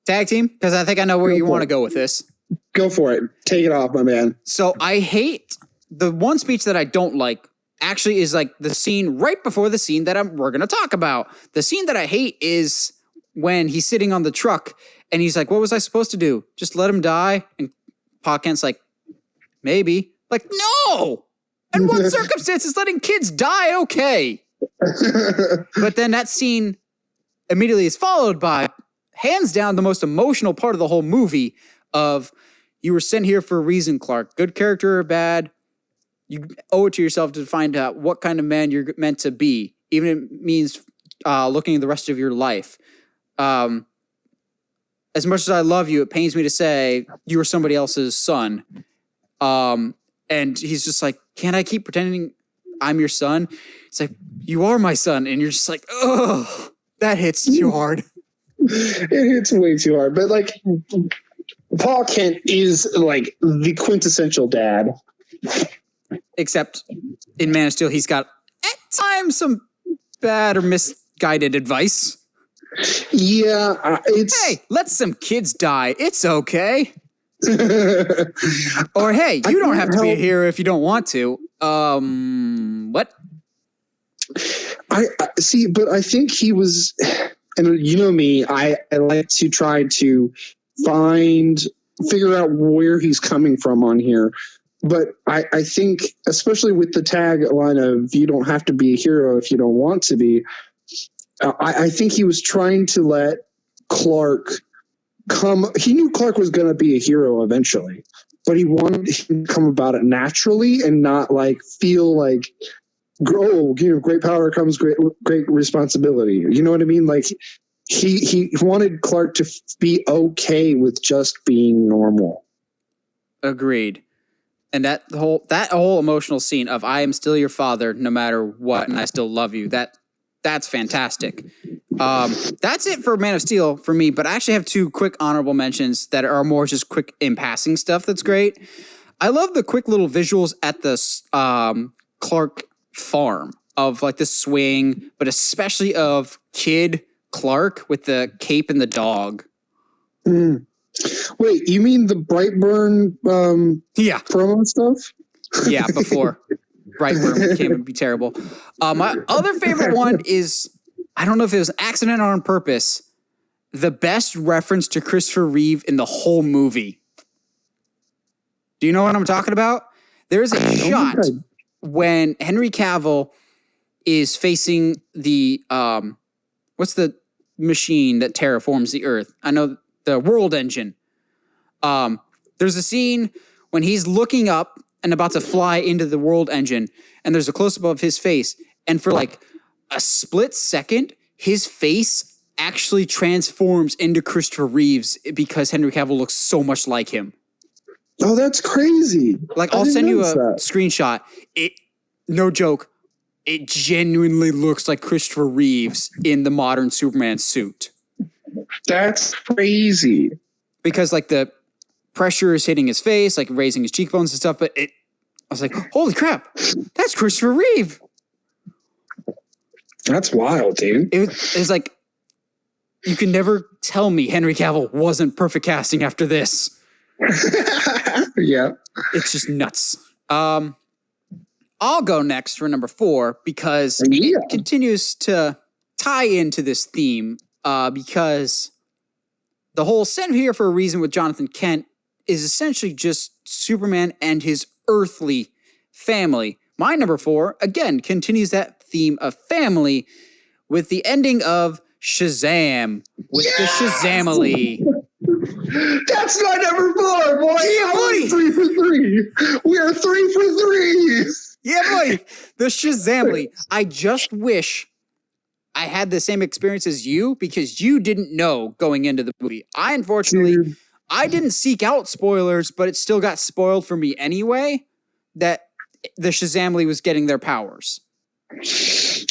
Tag team? Because I think I know where you want to go with this. Go for it. Take it off, my man. So I hate the one speech that I don't like actually is like the scene right before the scene that we're going to talk about. The scene that I hate is when he's sitting on the truck and he's like, what was I supposed to do? Just let him die? And Pa Kent's like, maybe. Like, no! In what circumstances letting kids die? Okay. But then that scene immediately is followed by, hands down, the most emotional part of the whole movie of, you were sent here for a reason, Clark. Good character or bad, you owe it to yourself to find out what kind of man you're meant to be, even if it means looking at the rest of your life. As much as I love you, it pains me to say you were somebody else's son. And he's just like, can't I keep pretending I'm your son? It's like, you are my son. And you're just like, oh, that hits too hard. It hits way too hard. But like, Paul Kent is like the quintessential dad. Except in Man of Steel, he's got at times some bad or misguided advice. Yeah, hey, let some kids die. It's okay. Or hey, you don't have to be a hero if you don't want to. What? I see, but I think he was, and you know me, I like to try to figure out where he's coming from on here. But I think, especially with the tagline of "you don't have to be a hero if you don't want to be," I think he was trying to let Clark come. He knew Clark was going to be a hero eventually, but he wanted him to come about it naturally and not like feel like, oh, great power comes great responsibility. You know what I mean? Like he wanted Clark to be okay with just being normal. Agreed. And that whole emotional scene of "I am still your father no matter what, and I still love you." That's fantastic. That's it for Man of Steel for me. But I actually have two quick honorable mentions that are more just quick in passing stuff. That's great. I love the quick little visuals at the Clark farm of like the swing, but especially of Kid Clark with the cape and the dog. Mm. Wait, you mean the Brightburn promo stuff? Yeah, before Brightburn became to be terrible. My other favorite one is, I don't know if it was an accident or on purpose, the best reference to Christopher Reeve in the whole movie. Do you know what I'm talking about? There's a shot when Henry Cavill is facing the, what's the machine that terraforms the Earth? I know, the World Engine. There's a scene when he's looking up and about to fly into the World Engine, and there's a close-up of his face, and for like a split second, his face actually transforms into Christopher Reeves because Henry Cavill looks so much like him. Oh, that's crazy. Like, I'll send you a screenshot. No joke, it genuinely looks like Christopher Reeves in the modern Superman suit. That's crazy. Because like the pressure is hitting his face, like raising his cheekbones and stuff, but I was like, holy crap, that's Christopher Reeve. That's wild, dude. It was like, you can never tell me Henry Cavill wasn't perfect casting after this. Yeah. It's just nuts. I'll go next for number 4 because it continues to tie into this theme because the whole "sent here for a reason" with Jonathan Kent is essentially just Superman and his earthly family. My number 4, again, continues that theme of family with the ending of Shazam with the Shazamily. That's my number 4, boy. Yeah, buddy. 3 for 3. We are 3 for 3. Yeah, boy. The Shazamily. I just wish I had the same experience as you because you didn't know going into the movie. Unfortunately, I didn't seek out spoilers, but it still got spoiled for me anyway that the Shazamily was getting their powers.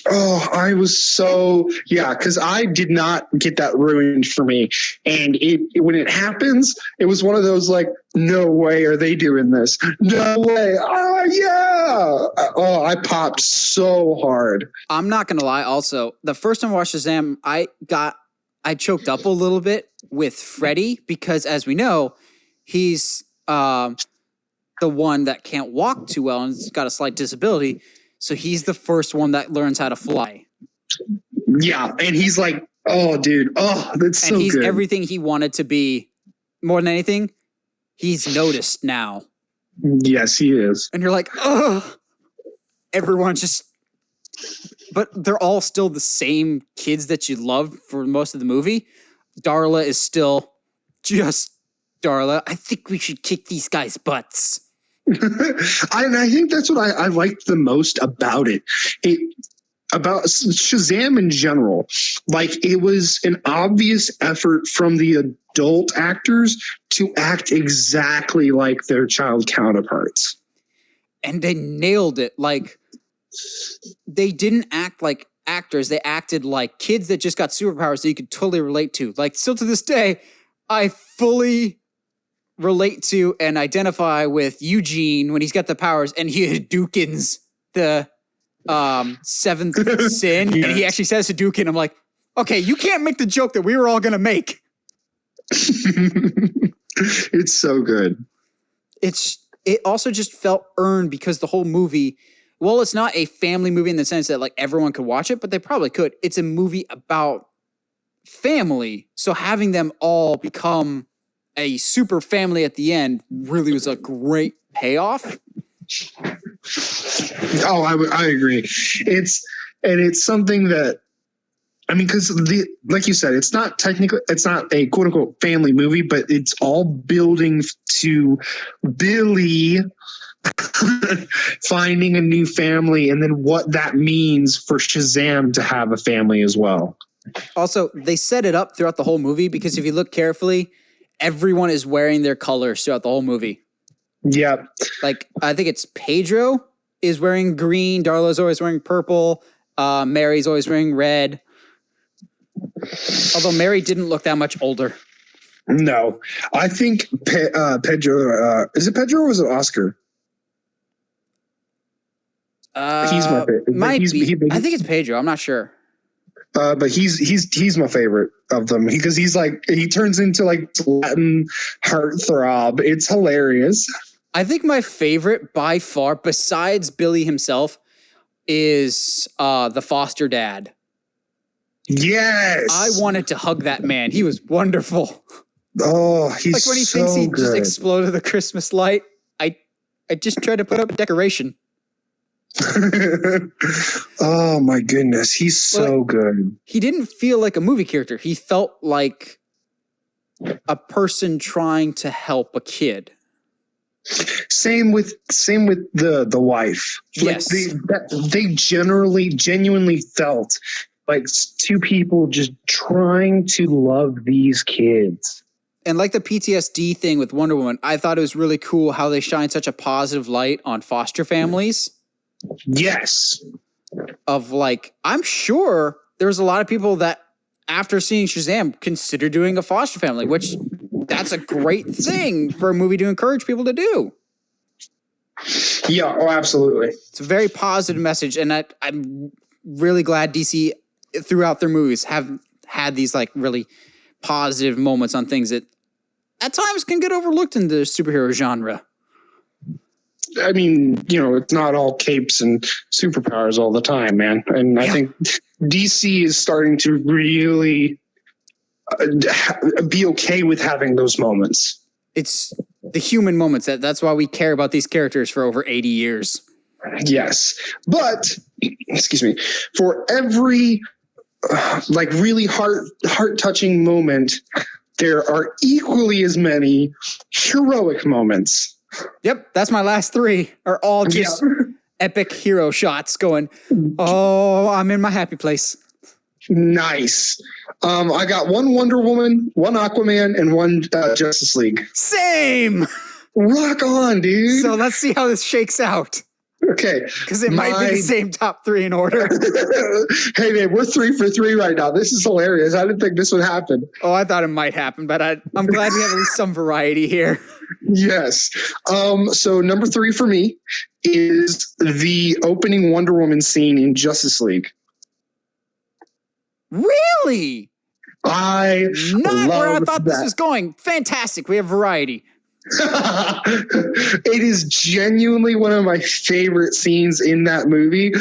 Oh, I was so, because I did not get that ruined for me. And when it happens, it was one of those like, no way are they doing this. No way. Oh, yeah. Oh, I popped so hard. I'm not going to lie. Also, the first time I watched Shazam, I choked up a little bit with Freddy because, as we know, he's the one that can't walk too well and has got a slight disability. So he's the first one that learns how to fly. Yeah, and he's like, oh, dude, oh, that's so good. And he's everything he wanted to be. More than anything, he's noticed now. Yes, he is. And you're like, oh, everyone just... But they're all still the same kids that you love for most of the movie. Darla is still just Darla. I think we should kick these guys' butts. I think that's what I liked the most about it. About Shazam in general. Like, it was an obvious effort from the adult actors to act exactly like their child counterparts. And they nailed it. Like, they didn't act like actors. They acted like kids that just got superpowers that you could totally relate to. Like, still to this day, I fully relate to and identify with Eugene when he's got the powers and he Hadoukens the seventh sin. Yes. And he actually says Hadouken. I'm like, okay, you can't make the joke that we were all going to make. It's so good. It also just felt earned because the whole movie well, it's not a family movie in the sense that like everyone could watch it, but they probably could. It's a movie about family. So having them all become a super family at the end really was a great payoff. Oh, I agree. It's something that, I mean, because like you said, it's not a quote unquote family movie, but it's all building to Billy finding a new family, and then what that means for Shazam to have a family as well. Also, they set it up throughout the whole movie because if you look carefully, everyone is wearing their colors throughout the whole movie. Yep. Like, I think it's Pedro is wearing green, Darla's always wearing purple, Mary's always wearing red. Although Mary didn't look that much older. No. I think Pedro, is it Pedro or was it Oscar? He's my favorite. Might be. I think it's Pedro. I'm not sure. But he's my favorite of them because he turns into like Latin heartthrob. It's hilarious. I think my favorite by far, besides Billy himself, is the foster dad. Yes. I wanted to hug that man. He was wonderful. Oh, he's like when he so thinks he good. just exploded the Christmas light. I just tried to put up a decoration. Oh my goodness, he's so good. He didn't feel like a movie character. He felt like a person trying to help a kid. Same with the wife. Yes. They genuinely felt like two people just trying to love these kids. And like the PTSD thing with Wonder Woman, I thought it was really cool how they shine such a positive light on foster families. Yes. Of like, I'm sure there's a lot of people that after seeing Shazam consider doing a foster family, which that's a great thing for a movie to encourage people to do. Yeah, oh, absolutely. It's a very positive message. And I'm really glad DC throughout their movies have had these like really positive moments on things that at times can get overlooked in the superhero genre. I mean, it's not all capes and superpowers all the time, man. And I think DC is starting to really be okay with having those moments. It's the human moments. That's why we care about these characters for over 80 years. Yes. But, excuse me, for every like really heart-touching moment, there are equally as many heroic moments. Yep, that's my last three are all just epic hero shots going, oh, I'm in my happy place. Nice. I got one Wonder Woman, one Aquaman, and one Justice League. Same. Rock on, dude. So let's see how this shakes out. Okay. Because it might be the same top three in order. Hey, man, we're 3 for 3 right now. This is hilarious. I didn't think this would happen. Oh, I thought it might happen, but I'm glad we have at least some variety here. Yes. So number 3 for me is the opening Wonder Woman scene in Justice League. Really? Not where I thought this was going. Fantastic. We have variety. It is genuinely one of my favorite scenes in that movie.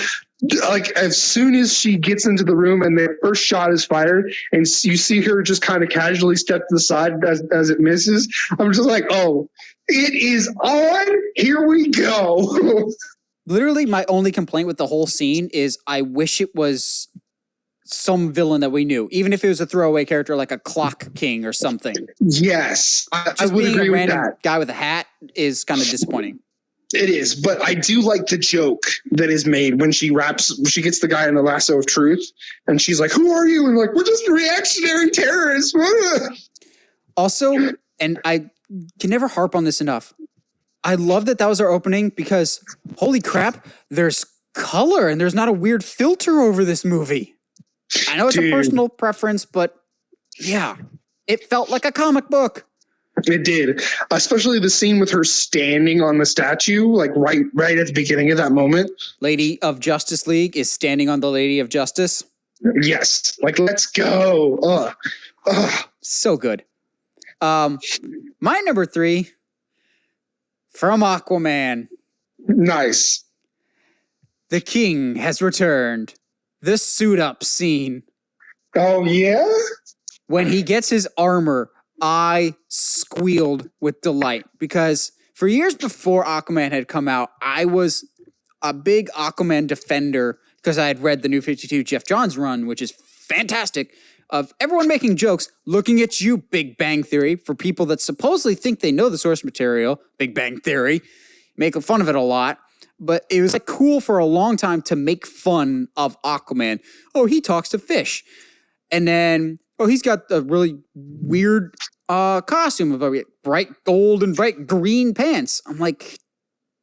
Like as soon as she gets into the room and the first shot is fired and you see her just kind of casually step to the side as it misses, I'm just like, oh, it is on. Here we go. Literally, my only complaint with the whole scene is I wish it was some villain that we knew, even if it was a throwaway character like a Clock King or something. Yes, I would being agree a with random that. guy with a hat is kind of disappointing. It is, but I do like the joke that is made when she gets the guy in the lasso of truth, and she's like, "Who are you?" And like, "We're just reactionary terrorists." Also, and I can never harp on this enough, I love that was our opening because holy crap, there's color and there's not a weird filter over this movie. I know it's a personal preference, but yeah, it felt like a comic book. It did, especially the scene with her standing on the statue, like right at the beginning of that moment. Lady of Justice League is standing on the Lady of Justice. Yes, like let's go. So good. My number 3 from Aquaman. Nice. The king has returned. The suit up scene. Oh, yeah? When he gets his armor, I squealed with delight because for years before Aquaman had come out, I was a big Aquaman defender because I had read the New 52 Jeff Johns run, which is fantastic, of everyone making jokes, looking at you, Big Bang Theory, for people that supposedly think they know the source material, Big Bang Theory, make fun of it a lot. But it was like cool for a long time to make fun of Aquaman. Oh, he talks to fish. And then, oh, he's got a really weird costume of bright gold and bright green pants. I'm like,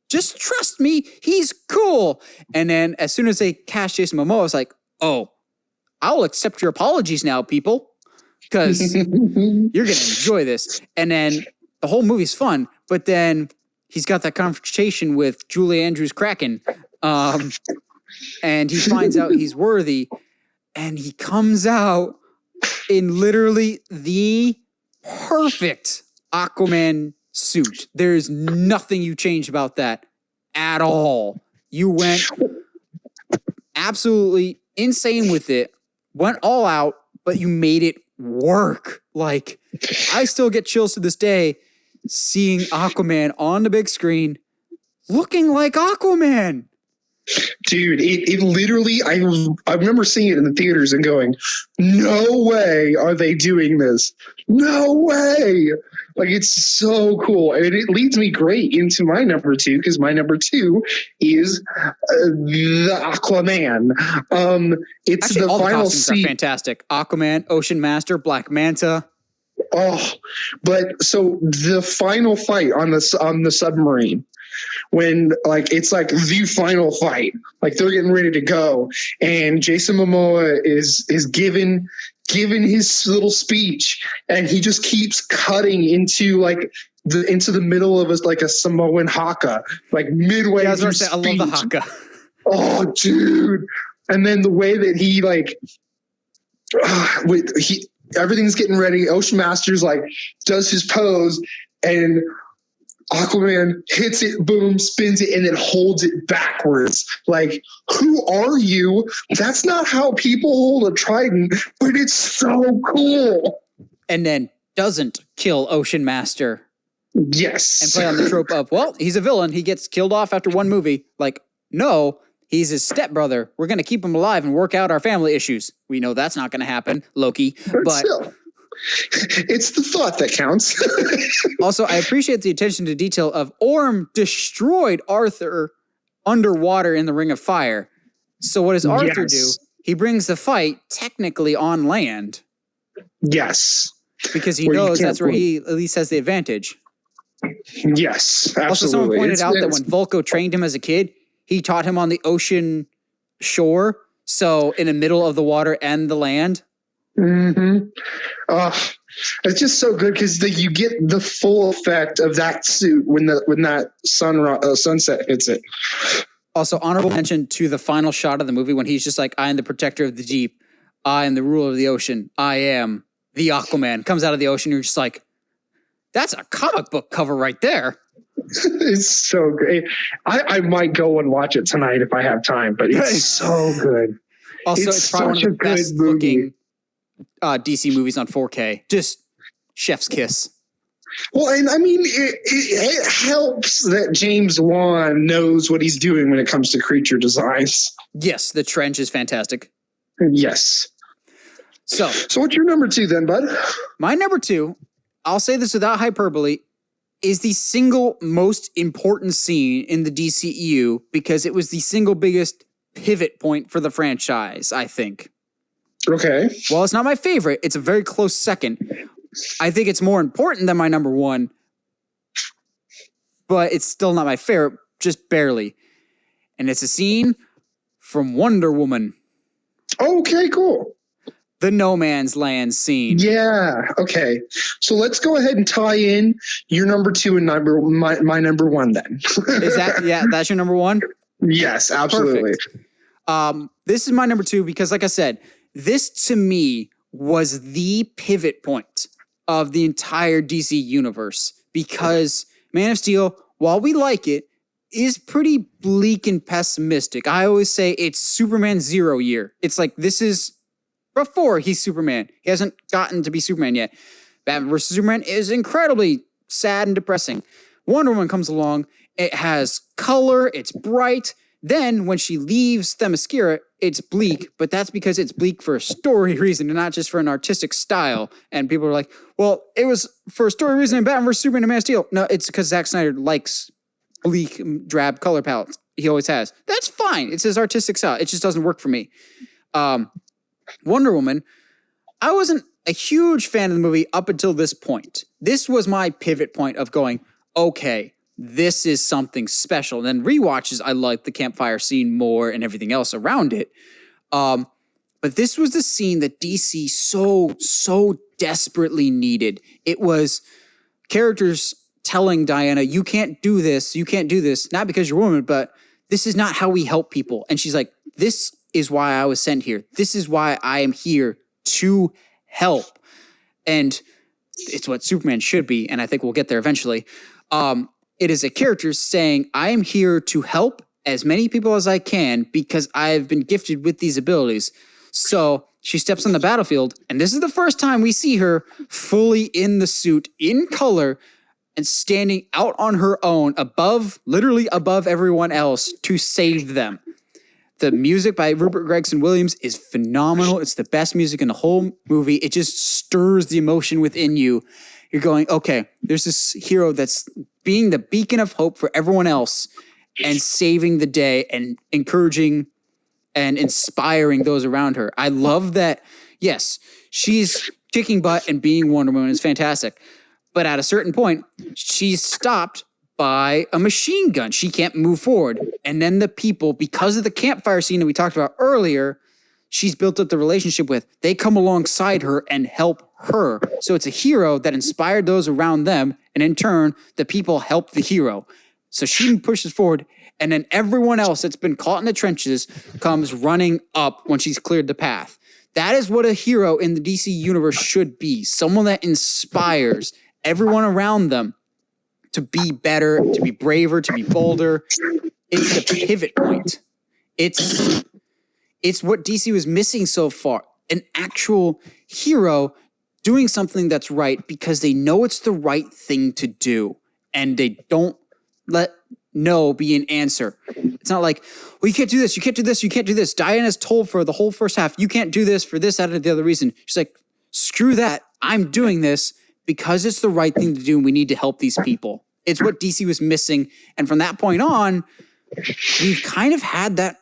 just trust me, he's cool. And then as soon as they cast Jason Momoa, I was like, oh, I'll accept your apologies now, people, because you're going to enjoy this. And then the whole movie's fun, but then he's got that confrontation with Julie Andrews Kraken, and he finds out he's worthy, and he comes out in literally the perfect Aquaman suit. There's nothing you changed about that at all. You went absolutely insane with it, went all out, but you made it work. Like, I still get chills to this day seeing Aquaman on the big screen looking like Aquaman. Dude, it literally, I remember seeing it in the theaters and going, no way are they doing this. No way. Like, it's so cool. And it leads me great into my number two, because my number two is the Aquaman. It's actually, the all final the costumes are fantastic. Aquaman, Ocean Master, Black Manta. Oh, but so the final fight on the submarine, when like it's like the final fight, like they're getting ready to go, and Jason Momoa is given his little speech, and he just keeps cutting into like into the middle of like a Samoan haka, like midway. Yeah, I love the haka. Oh, dude! And then the way that he like, everything's getting ready. Ocean Master's like does his pose, and Aquaman hits it, boom, spins it, and then holds it backwards. Like, who are you? That's not how people hold a trident, but it's so cool. And then doesn't kill Ocean Master. Yes. And play on the trope of, well, he's a villain. He gets killed off after one movie. Like, no, he's his stepbrother. We're going to keep him alive and work out our family issues. We know that's not going to happen, Loki. But still, it's the thought that counts. Also, I appreciate the attention to detail of Orm destroyed Arthur underwater in the Ring of Fire. So what does Arthur do? He brings the fight technically on land. Yes. Because he knows that's where he at least has the advantage. Yes, absolutely. Also, someone pointed out that when Volko trained him as a kid, he taught him on the ocean shore. So in the middle of the water and the land. Mm-hmm. It's just so good because you get the full effect of that suit when that sunset hits it. Also, honorable mention to the final shot of the movie when he's just like, I am the protector of the deep. I am the ruler of the ocean. I am the Aquaman. Comes out of the ocean. You're just like, that's a comic book cover right there. It's so great. I might go and watch it tonight if I have time, but it's so good. Also, it's probably one of the best looking DC movies on 4K. Just chef's kiss. Well, and I mean, it helps that James Wan knows what he's doing when it comes to creature designs. Yes, the trench is fantastic. Yes. So what's your number two then, bud? My number two, I'll say this without hyperbole, is the single most important scene in the DCEU because it was the single biggest pivot point for the franchise, I think. Okay. Well, it's not my favorite. It's a very close second. I think it's more important than my number one, but it's still not my favorite, just barely. And it's a scene from Wonder Woman. Okay, cool. The No Man's Land scene. Yeah. Okay. So let's go ahead and tie in your number two and my number one then. Is that, yeah, that's your number one? Yes, absolutely. Perfect. This is my number two because, like I said, this to me was the pivot point of the entire DC universe because Man of Steel, while we like it, is pretty bleak and pessimistic. I always say it's Superman 0 year. It's like this is before he's Superman. He hasn't gotten to be Superman yet. Batman vs. Superman is incredibly sad and depressing. Wonder Woman comes along. It has color. It's bright. Then when she leaves Themyscira, it's bleak, but that's because it's bleak for a story reason and not just for an artistic style. And people are like, well, it was for a story reason in Batman vs. Superman and Man of Steel. No, it's because Zack Snyder likes bleak, drab color palettes. He always has. That's fine. It's his artistic style. It just doesn't work for me. Wonder Woman, I wasn't a huge fan of the movie up until this point. This was my pivot point of going, okay, this is something special. And then rewatches, I liked the campfire scene more and everything else around it. But this was the scene that DC so desperately needed. It was characters telling Diana, you can't do this, not because you're a woman, but this is not how we help people. And she's like, this is why I was sent here. This is why I am here to help. And it's what Superman should be, and I think we'll get there eventually. It is a character saying, I am here to help as many people as I can because I've been gifted with these abilities. So she steps on the battlefield, and this is the first time we see her fully in the suit, in color, and standing out on her own, literally above everyone else to save them. The music by Rupert Gregson-Williams is phenomenal. It's the best music in the whole movie. It just stirs the emotion within you. You're going, okay, there's this hero that's being the beacon of hope for everyone else and saving the day and encouraging and inspiring those around her. I love that. Yes, she's kicking butt and being Wonder Woman is fantastic. But at a certain point, she's stopped by a machine gun. She can't move forward. And then the people, because of the campfire scene that we talked about earlier, she's built up the relationship with, they come alongside her and help her. So it's a hero that inspired those around them, and in turn, the people help the hero. So she pushes forward, and then everyone else that's been caught in the trenches comes running up when she's cleared the path. That is what a hero in the DC universe should be. Someone that inspires everyone around them to be better, to be braver, to be bolder. It's the pivot point. It's what DC was missing so far. An actual hero doing something that's right because they know it's the right thing to do. And they don't let no be an answer. It's not like, well, you can't do this, you can't do this, you can't do this. Diana's told for the whole first half, you can't do this for this, that, or the other reason. She's like, screw that. I'm doing this because it's the right thing to do and we need to help these people. It's what DC was missing. And from that point on, we've kind of had that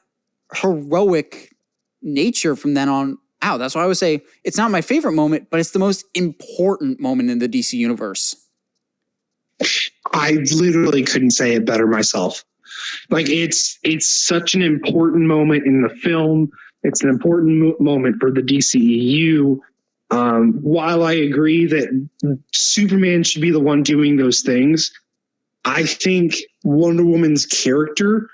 heroic nature from then on out. That's why I would say it's not my favorite moment, but it's the most important moment in the DC universe. I literally couldn't say it better myself. Like it's such an important moment in the film. It's an important moment for the DCEU. While I agree that Superman should be the one doing those things, I think Wonder Woman's character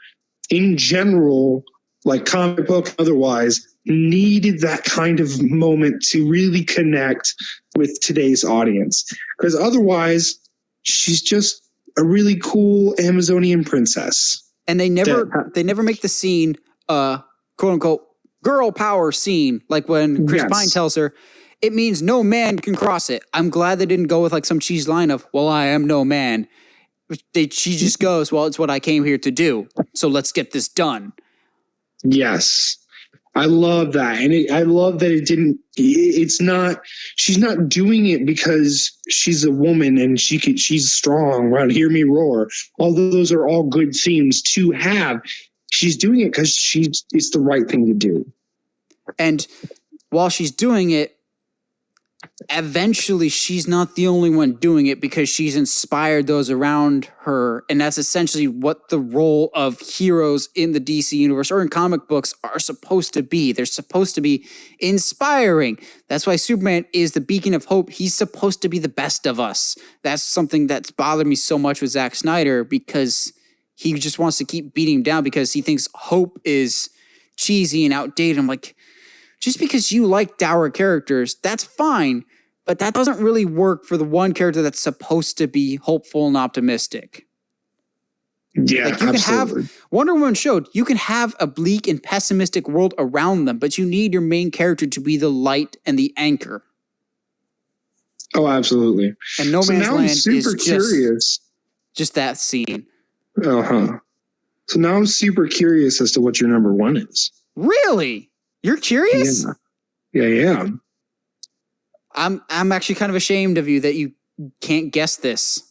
in general, like comic book otherwise, needed that kind of moment to really connect with today's audience. Because otherwise, she's just a really cool Amazonian princess. And they never make the scene, quote unquote, girl power scene, like when Chris Pine tells her, it means no man can cross it. I'm glad they didn't go with like some cheese line of, well, I am no man. She just goes, well, it's what I came here to do. So let's get this done. Yes. I love that. And I love that she's not doing it because she's a woman and she's strong. Right? Hear me roar. Although those are all good themes to have. She's doing it because it's the right thing to do. And while she's doing it, eventually she's not the only one doing it because she's inspired those around her. And that's essentially what the role of heroes in the DC universe or in comic books are supposed to be. They're supposed to be inspiring. That's why Superman is the beacon of hope. He's supposed to be the best of us. That's something that's bothered me so much with Zack Snyder because he just wants to keep beating him down because he thinks hope is cheesy and outdated. I'm like, just because you like dour characters, that's fine. But that doesn't really work for the one character that's supposed to be hopeful and optimistic. Yeah, Like, you can have, Wonder Woman showed, you can have a bleak and pessimistic world around them, but you need your main character to be the light and the anchor. Oh, absolutely. And No Man's Land is curious. Just that scene. Uh-huh. So now I'm super curious as to what your number one is. Really? You're curious? Yeah. I'm actually kind of ashamed of you that you can't guess this.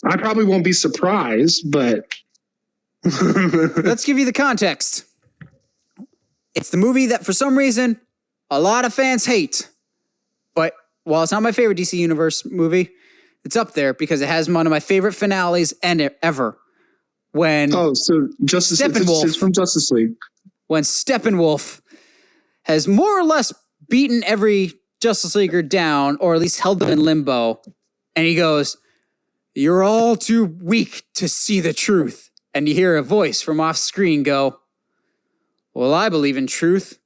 I probably won't be surprised, but let's give you the context. It's the movie that for some reason a lot of fans hate. But while it's not my favorite DC Universe movie, it's up there because it has one of my favorite finales ever. When Steppenwolf is from Justice League. When Steppenwolf has more or less beaten every Justice Leaguer down, or at least held them in limbo, and he goes, "You're all too weak to see the truth." And you hear a voice from off screen go, "Well, I believe in truth,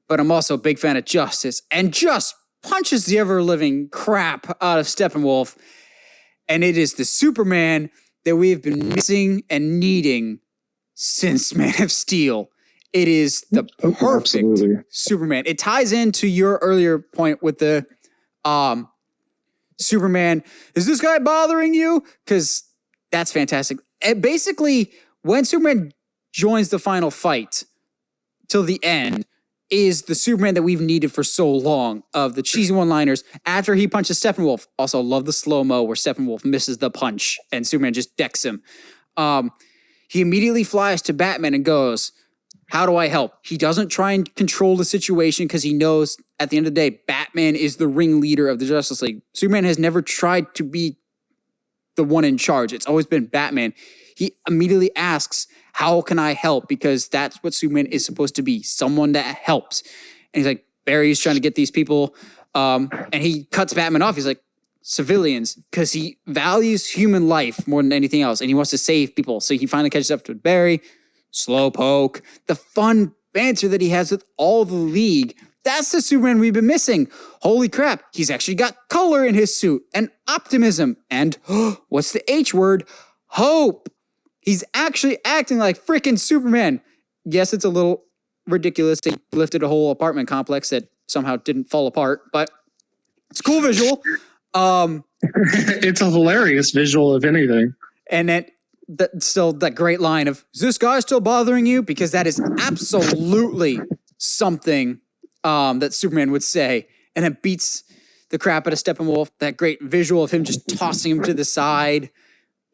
but I'm also a big fan of justice," and just punches the ever-living crap out of Steppenwolf. And it is the Superman that we've been missing and needing since Man of Steel. It is the perfect Superman. It ties into your earlier point with the Superman. Is this guy bothering you? Because that's fantastic. And basically, when Superman joins the final fight till the end, is the Superman that we've needed for so long, of the cheesy one-liners after he punches Steppenwolf. Also, love the slow-mo where Steppenwolf misses the punch and Superman just decks him. He immediately flies to Batman and goes, "How do I help?" He doesn't try and control the situation because he knows at the end of the day, Batman is the ringleader of the Justice League. Superman has never tried to be the one in charge. It's always been Batman. He immediately asks, "How can I help?" Because that's what Superman is supposed to be, someone that helps. And he's like, Barry's trying to get these people, and he cuts Batman off. He's like, "Civilians," because he values human life more than anything else, and he wants to save people. So he finally catches up to Barry, Slowpoke, the fun banter that he has with all the League. That's the Superman we've been missing. Holy crap, he's actually got color in his suit, and optimism, and what's the H word? Hope. He's actually acting like freaking Superman. Yes, it's a little ridiculous. They lifted a whole apartment complex that somehow didn't fall apart, but it's a cool visual. It's a hilarious visual, if anything. And still that great line of, "Is this guy still bothering you?" Because that is absolutely something that Superman would say. And it beats the crap out of Steppenwolf. That great visual of him just tossing him to the side.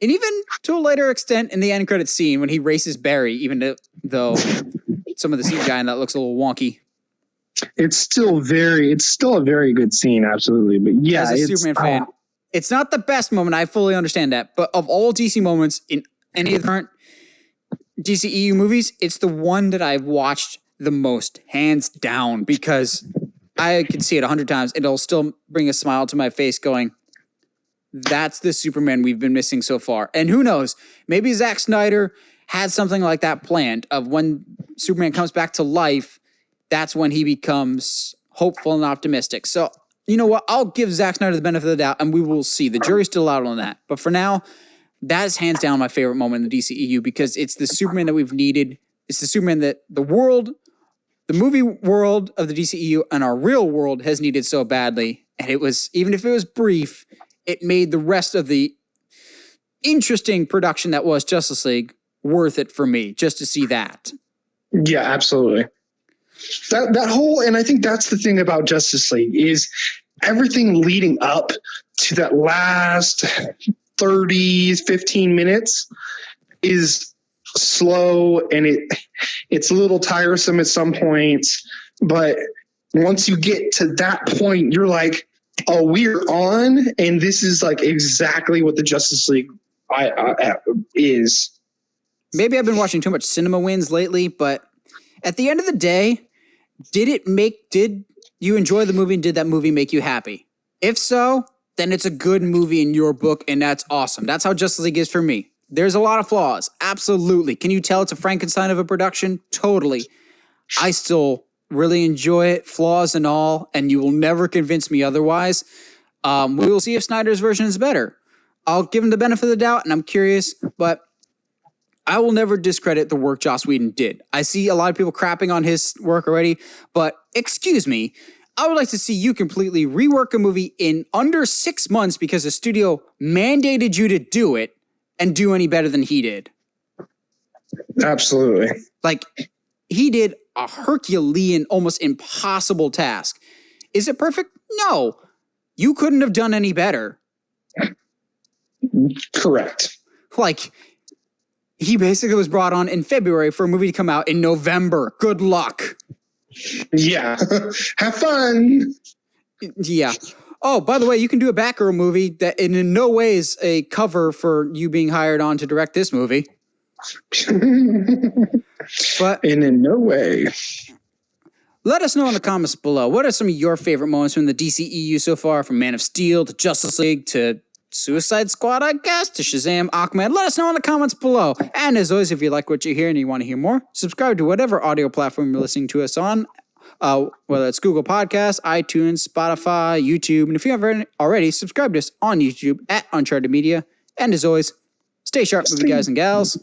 And even to a later extent in the end credits scene when he races Barry, even though some of the CGI in that looks a little wonky. It's still a very good scene, absolutely. But yeah, as a Superman fan, it's not the best moment. I fully understand that. But of all DC moments in any of the current DCEU movies, it's the one that I've watched the most, hands down, because I can see it 100 times. It'll still bring a smile to my face going, that's the Superman we've been missing so far. And who knows, maybe Zack Snyder had something like that planned, of when Superman comes back to life, that's when he becomes hopeful and optimistic. So, you know what? I'll give Zack Snyder the benefit of the doubt, and we will see. The jury's still out on that. But for now, that is hands down my favorite moment in the DCEU, because it's the Superman that we've needed. It's the Superman that the movie world of the DCEU and our real world has needed so badly. And it was, even if it was brief, it made the rest of the interesting production that was Justice League worth it for me, just to see that. Yeah, absolutely. That whole, and I think that's the thing about Justice League, is everything leading up to that last 30, 15 minutes is slow, and it's a little tiresome at some points. But once you get to that point, you're like, oh, we're on, and this is like exactly what the Justice League is. Maybe I've been watching too much Cinema Wins lately, but at the end of the day, did you enjoy the movie, and did that movie make you happy? If so, then it's a good movie in your book, and that's awesome. That's how Justice League is for me. There's a lot of flaws. Absolutely. Can you tell it's a Frankenstein of a production? Totally. I still really enjoy it, flaws and all, and you will never convince me otherwise. We will see if Snyder's version is better. I'll give him the benefit of the doubt, and I'm curious, but I will never discredit the work Joss Whedon did. I see a lot of people crapping on his work already, but excuse me, I would like to see you completely rework a movie in under 6 months because the studio mandated you to do it and do any better than he did. Absolutely. Like, he did a Herculean, almost impossible task. Is it perfect? No. You couldn't have done any better. Correct. Like, he basically was brought on in February for a movie to come out in November. Good luck. Yeah. Have fun. Yeah. Oh, by the way, you can do a Batgirl movie that in no way is a cover for you being hired on to direct this movie. But in no way. Let us know in the comments below. What are some of your favorite moments from the DCEU so far? From Man of Steel to Justice League to Suicide Squad, I guess, to Shazam, Aquaman. Let us know in the comments below. And as always, if you like what you hear and you want to hear more, subscribe to whatever audio platform you're listening to us on, whether it's Google Podcasts, iTunes, Spotify, YouTube. And if you haven't already, subscribe to us on YouTube at Uncharted Media. And as always, stay sharp, movie guys and gals.